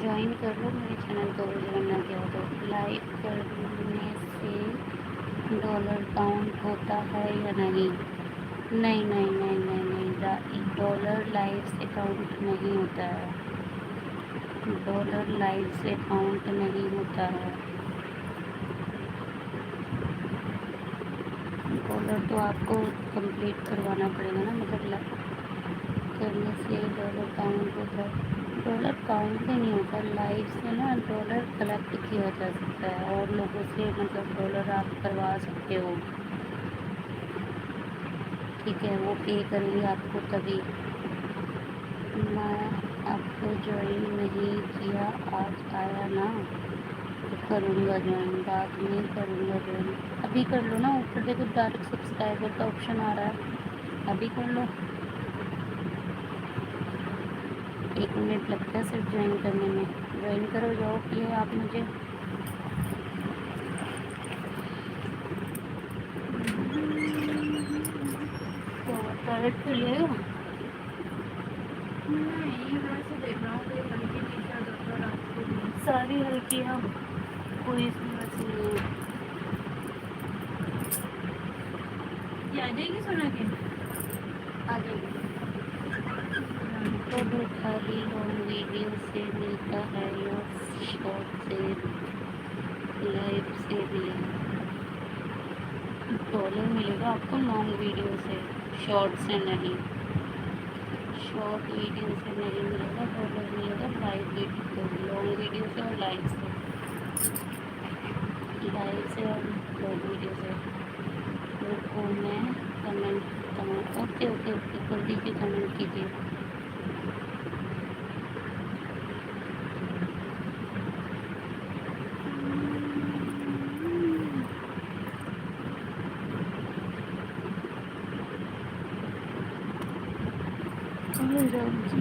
ज्वाइन कर लो मेरे चैनल को, वरना क्या होता है। लाइक करने से डॉलर काउंट होता है या नहीं? नहीं नहीं नहीं नहीं नहीं, डॉलर लाइव से काउंट नहीं होता है। डॉलर लाइव से काउंट नहीं होता है। डॉलर तो आपको कंप्लीट करवाना पड़ेगा ना, मतलब करने से डॉलर काउंट होता है। डॉलर काउंट ही नहीं होता लाइव से ना, डॉलर कलेक्ट किया जा सकता है और लोगों से, मतलब डॉलर आप करवा सकते हो। ठीक है, वो पे करेंगे आपको तभी। मैं आपको ज्वाइन नहीं किया, आज आया ना तो करूँगा ज्वाइन, बाद में करूँगा ज्वाइन। अभी कर लो ना, ऊपर देखो डायरेक्ट सब्सक्राइबर का ऑप्शन आ रहा है, अभी कर लो। 1 मिनट लगता है सिर्फ ज्वाइन करने में। ज्वाइन करो, जाओ प्लीज आप मुझे। तो डायरेक्ट कर लिएगा? नहीं, वैसे देख रहा हूँ कोई हल्की टी शर्ट अगर आपको, सारी हल्की हैं, कोई इसमें वैसे नहीं है। ये आ जाएगी सुना के? आ जाएगी। तो खाली लॉन्ग वीडियो से मिलता है या शॉर्ट से, लाइव से भी? डॉलर मिलेगा आपको लॉन्ग वीडियो से, शॉर्ट से नहीं। शॉर्ट वीडियो से नहीं मिलेगा डॉलर, मिलेगा लाइव वीडियो, लॉन्ग वीडियो से और लाइव से। लाइव से और लॉन्ग वीडियो से। रुको मैं कमेंट करता हूँ। ओके ओके ओके, कर दीजिए, कमेंट कीजिए। राम जी,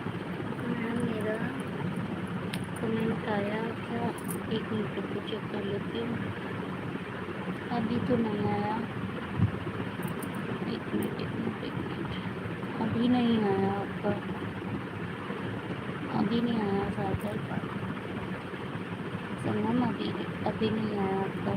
मेरा कमेंट आया क्या? 1 मिनट को चेक कर लेती हूँ। अभी तो नहीं आया। 1 मिनट 1 मिनट 1 मिनट, अभी नहीं आया आपका, अभी नहीं आया सागर संगम, अभी नहीं आया आपका।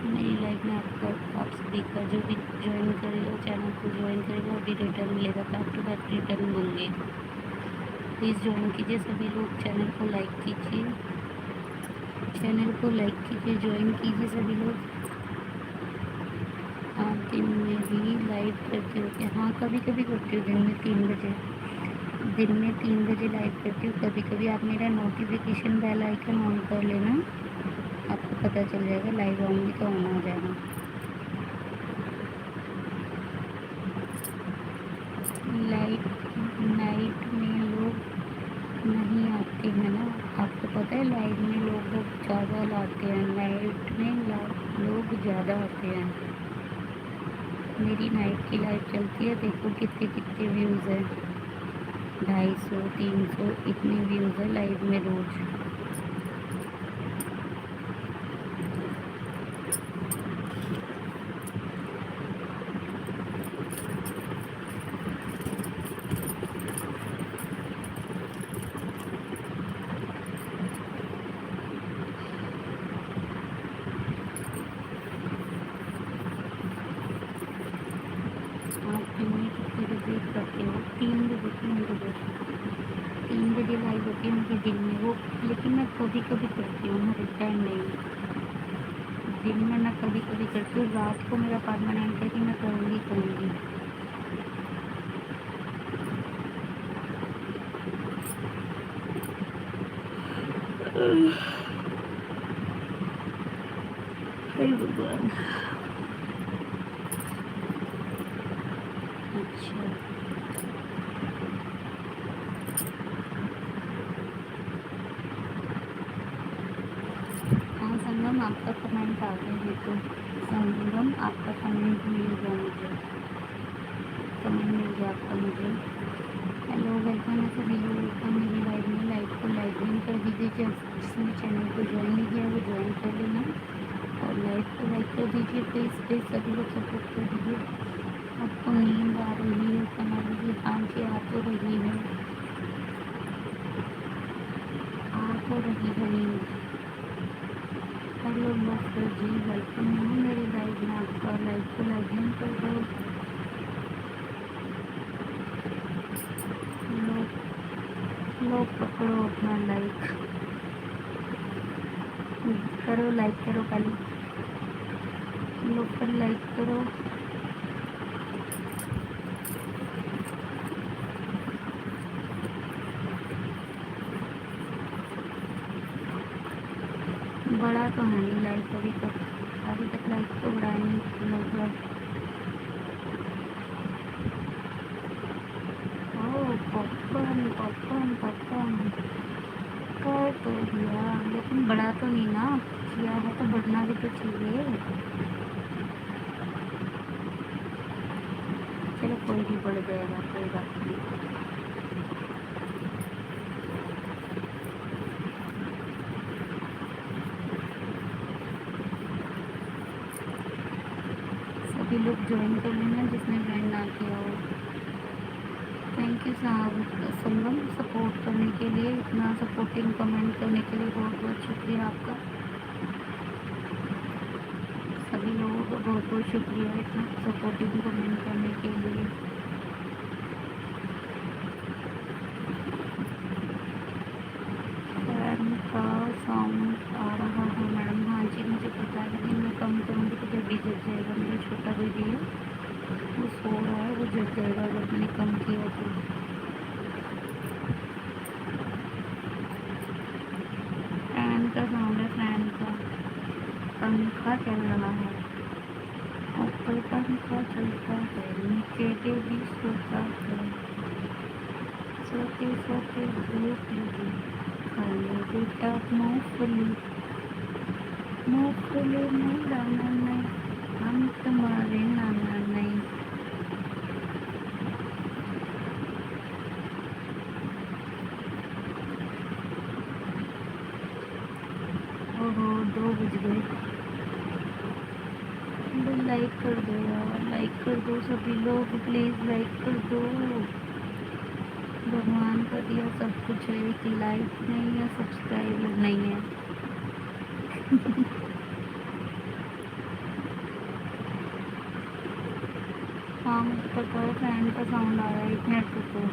मेरी लाइफ में आपका, आप सभी का जो भी ज्वाइन करेगा चैनल को ज्वाइन करेगा अभी रिटर्न मिलेगा, बैक टू बैक रिटर्न होंगे। प्लीज़ ज्वाइन कीजिए सभी लोग, चैनल को लाइक कीजिए, चैनल को लाइक कीजिए, ज्वाइन कीजिए सभी लोग। आप दिन में भी लाइव करते हो क्या? हाँ, कभी कभी करती हूँ, दिन में 3 बजे, दिन में 3 बजे लाइव करती हूँ। कभी कभी आप मेरा नोटिफिकेशन बेल आइकन ऑन कर लेना, आपको पता चल जाएगा लाइव आऊँगी तो ऑन आ जाएगा। लाइट नाइट में लोग नहीं आते हैं ना, आपको पता है लाइव में लोग ज़्यादा लाते हैं, नाइट में लोग ज़्यादा आते हैं। मेरी नाइट की लाइव चलती है, देखो कितने कितने व्यूज़ हैं, 250 300 इतने व्यूज़ है लाइव में रोज़। करती हूँ कि दिन में वो, लेकिन मैं कभी कभी करती हूँ, हर टाइम नहीं। दिन में मैं कभी कभी करती हूँ, रात को मेरा परमानेंट है कि मैं करूँगी करूँगी। हे भगवान। अच्छा, हाँ संगम, आपका कमेंट आ गया है तो संगम आपका कमेंट मिल गया मुझे, कमेंट मिल गया आपका मुझे। हेलो, वेलकम है सभी लोग, वेलकम मेरी लाइव में। लाइव को लाइक भी कर दीजिए, जिसने चैनल को ज्वाइन नहीं किया वो ज्वाइन कर लेना, और लाइव को लाइक कर दीजिए प्लीज़ प्लीज़, सभी लोग सपोर्ट कर दीजिए। आपको नींद आ रही है कमल जी? हाँ जी आ तो रही है, आ तो रही है नींद। हेलो डॉक्टर जी, वेलकम है मेरे लाइव में आपका। लाइव को लाइक नहीं कर दो, लोग पकड़ो अपना लाइक करो, लाइक करो पहले, लोग पर लाइक करो। बड़ा तो है नहीं लाइक अभी तक लाइक तो बढ़ाया नहीं लोग। ओह पॉपकॉर्न पॉपकॉर्न पॉपकॉर्न कर तो दिया, लेकिन बड़ा तो नहीं ना, किया है तो बढ़ना भी तो चाहिए। चलो कोई भी बढ़ जाएगा, कोई बात नहीं। सभी लोग ज्वाइन कर लेना जिसने ज्वाइन ना किया हो। थैंक यू संगम, सपोर्ट करने के लिए, इतना सपोर्टिंग कमेंट करने के लिए बहुत बहुत शुक्रिया आपका। सभी लोगों का बहुत बहुत शुक्रिया इतना सपोर्टिंग कमेंट करने के लिए। फैन का साउंड आ रहा है मैडम? हाँ जी मुझे पता है, लेकिन मैं कम करूँगी तो जल्दी जल जाएगा। मेरा छोटा बेबी है, वो सो रहा है, वो जल जाएगा अगर मैंने कम किया तो। फैन का साउंड है, फैन का, पंखा चल रहा है, ऊपर पंखा चलता है, नीचे बेबी सोता है, सोते सोते भूख लगी, खाने बेटा मूँगफली, मूँगफली में दाना नहीं, हम तुम्हारे नाना नहीं। ओहो 2 बज गए। लाइक कर दो यार, लाइक कर दो सभी लोग प्लीज़, लाइक कर दो। भगवान का दिया सब कुछ है, एक लाइक नहीं है, सब्सक्राइबर नहीं है। हाँ मुझे पता है, फैन का साउंड आ रहा है, 1 मिनट रुको।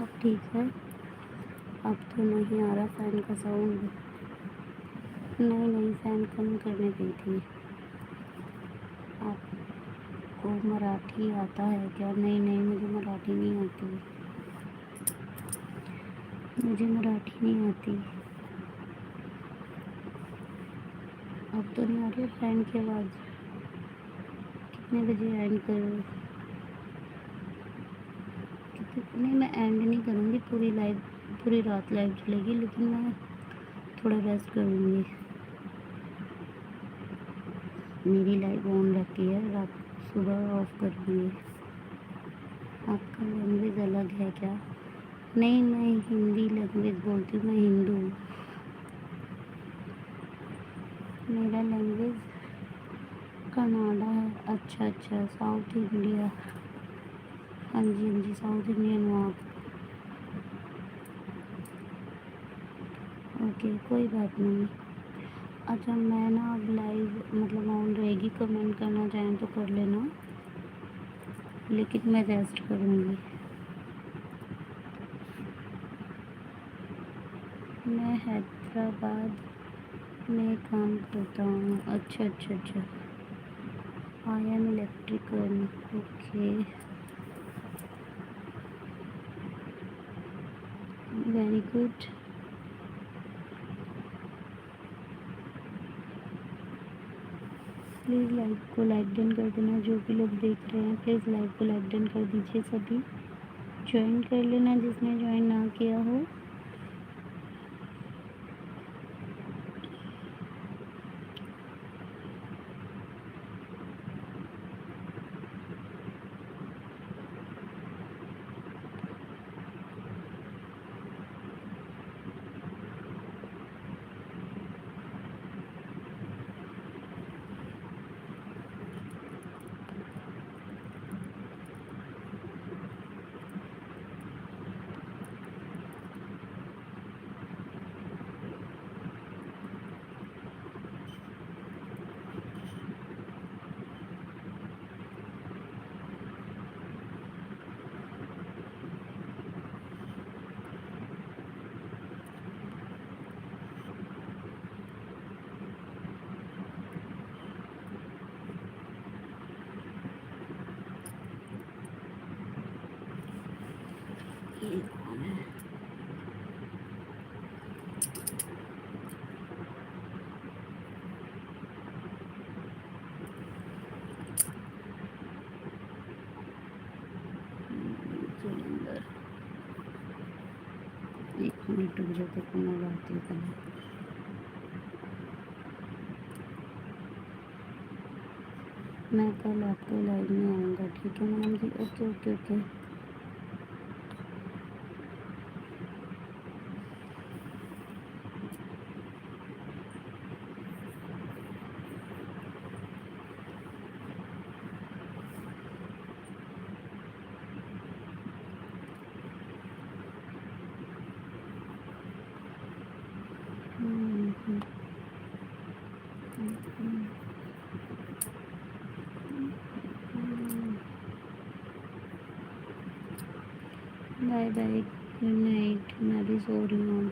अब ठीक है? अब तो नहीं आ रहा फ़ैन का साउंड। नहीं नहीं, फ़ैन कम करने गई थी। आपको मराठी आता है क्या? नहीं नहीं, मुझे मराठी नहीं आती, मुझे मराठी नहीं आती। अब तो नहीं आ रही फ़ैन की आवाज़। कितने बजे एंड करूँ? नहीं, मैं एंड नहीं करूँगी, पूरी लाइव, पूरी रात लाइव चलेगी, लेकिन मैं थोड़ा रेस्ट करूँगी। मेरी लाइव ऑन रहती है, रात सुबह ऑफ करूँगी। आपका लैंग्वेज अलग है क्या? नहीं, मैं हिंदी लैंग्वेज बोलती हूँ, मैं हिंदू हूँ। मेरा लैंग्वेज कनाडा है। अच्छा अच्छा, साउथ इंडिया। हाँ जी हाँ जी, साउथ इंडियन हो आप। ओके, कोई बात नहीं। अच्छा, मैं ना अब लाइव मतलब ऑन रहेगी, कमेंट करना चाहें तो कर लेना, लेकिन मैं रेस्ट करूँगी। मैं हैदराबाद में काम करता हूँ। अच्छा अच्छा अच्छा, I am electrical. Okay, very good. Please live को लाइक डन कर देना, जो भी लोग देख रहे हैं प्लीज़ लाइव को लाइक डन कर दीजिए। सभी ज्वाइन कर लेना जिसने ज्वाइन ना किया हो। ये कौन है? सिलेंडर, एक मिनट रुक जाते को मैं बात ही करूँ। मैं कल आपके लाइव में आऊँगा, ठीक है मैडम जी? Okay okay okay. Bye bye, good night, मैं भी सो रही हूँ।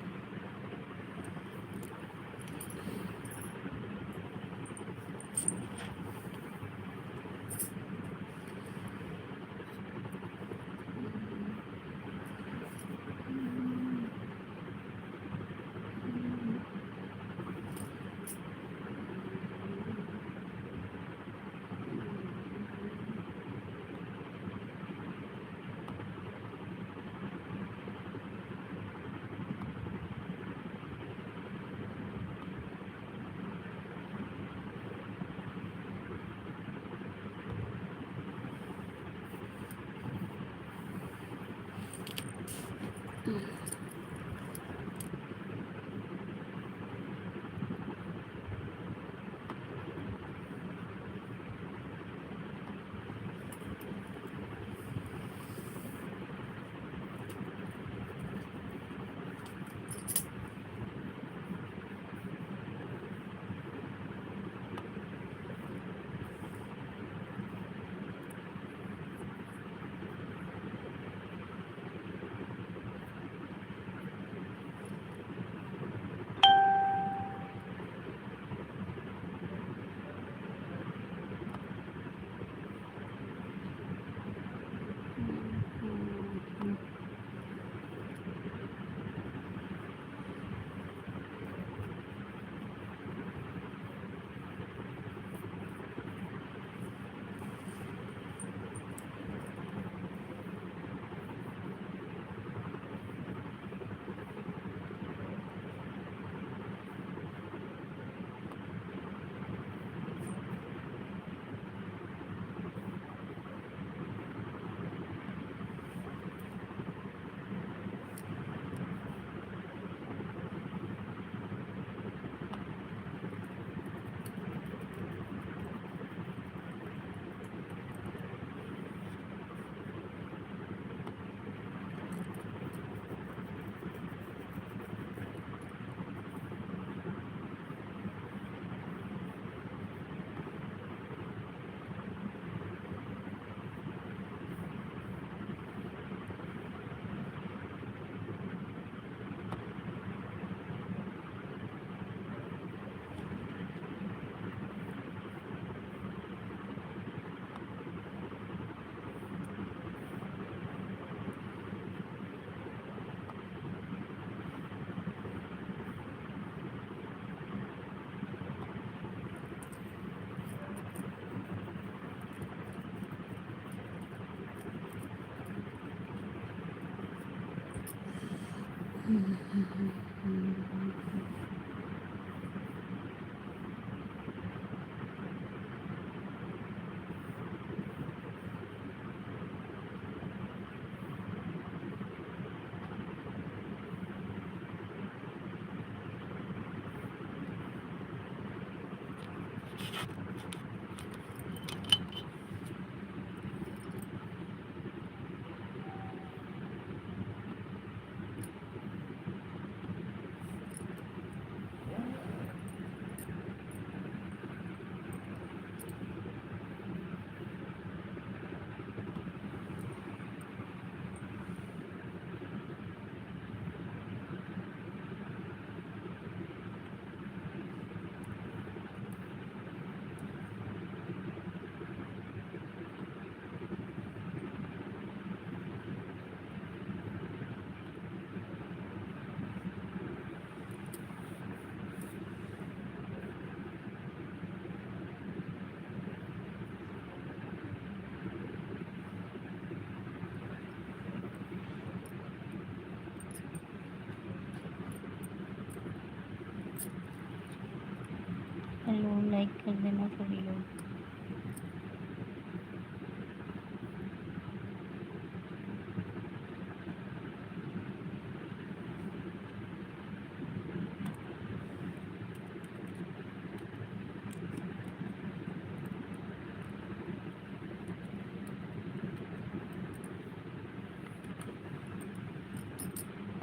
हेलो, लाइक कर देना सभी लोग।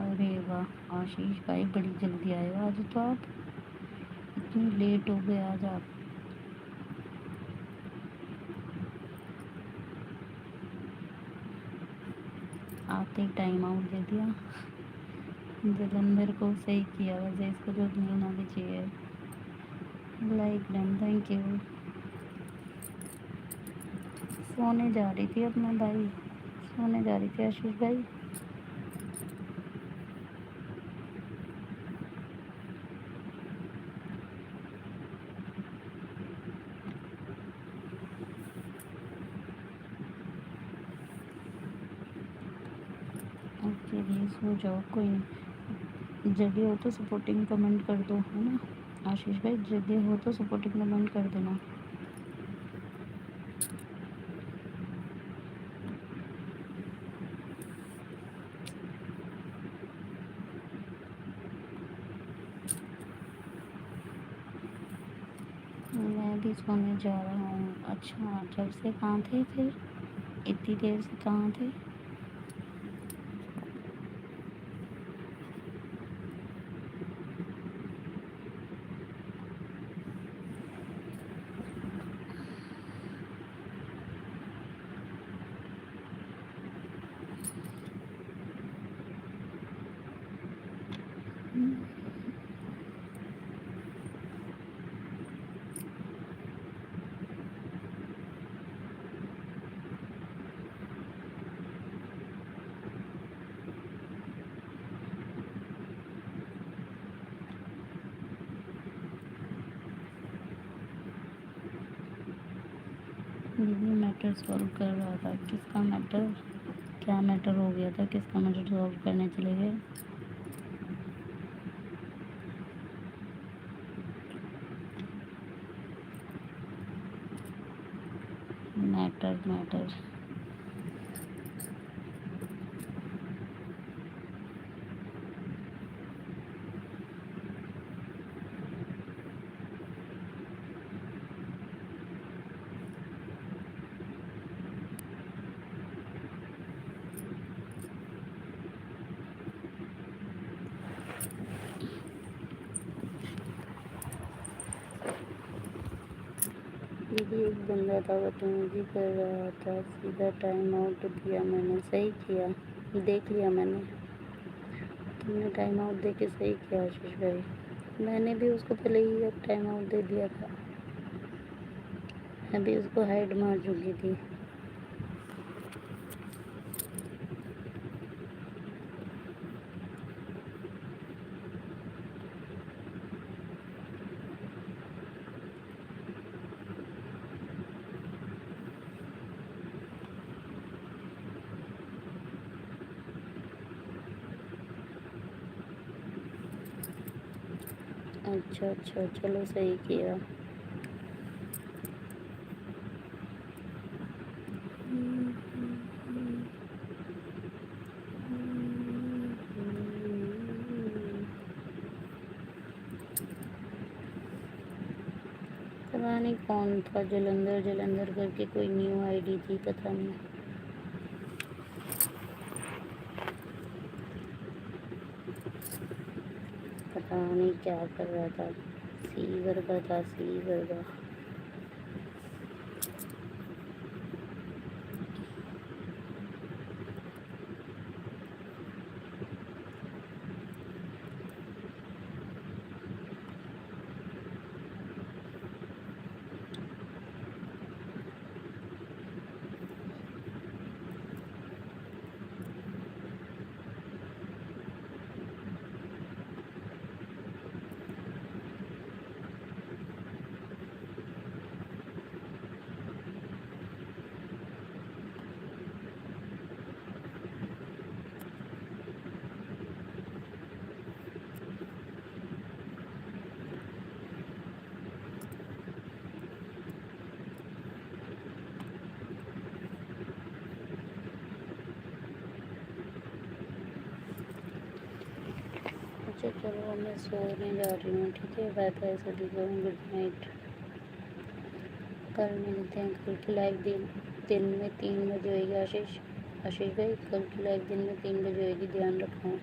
अरे वाह आशीष भाई, बड़ी जल्दी आए हो आज तो आप। इतनी लेट हो गए आज आप। आते ही टाइम आउट दे दिया। जलंधर को सही किया, वैसे इसको जो मिलना भी चाहिए। Like done, thank you. सोने जा रही थी अपना भाई, सोने जा रही थी आशीष भाई। ओके जी, सो जाओ, कोई नहीं। जल्दी हो तो सपोर्टिंग कमेंट कर दो, है ना आशीष भाई, जल्दी हो तो सपोर्टिंग कमेंट कर देना। मैं भी सोने जा रहा हूँ। अच्छा, जब से कहाँ थे फिर, इतनी देर से कहाँ थे? दीदी मैटर सॉल्व कर रहा था। किसका मैटर? क्या मैटर हो गया था? किसका मैटर सॉल्व करने चले गए? Matter matter. दीदी एक बंदा था बदतमीजी कर रहा था, सीधा टाइम आउट दिया मैंने। सही किया, देख लिया मैंने। तुमने टाइम आउट दे के सही किया आशीष भाई। मैंने भी उसको पहले ही अब टाइम आउट दे दिया था। मैं भी उसको हाइड मार चुकी थी। अच्छा अच्छा, चलो सही किया। पता नहीं कौन था, जलंधर जलंधर करके कोई न्यू आईडी थी, पता नहीं। पता नहीं क्या कर रहा था। सी वर्गा था, सी वर्गा। अच्छा चलो, मैं सोने जा रही हूँ, ठीक है। बाय बाय सभी को, गुड नाइट। कल मिलते हैं। कल की लाइव दिन में 3 बजे होगी। आशीष आशीष भाई, कल की लाइव दिन में 3 बजे होगी, ध्यान रखना।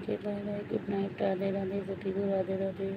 Okay bye bye, good night, Radhe Radhe सभी को, राधे राधे।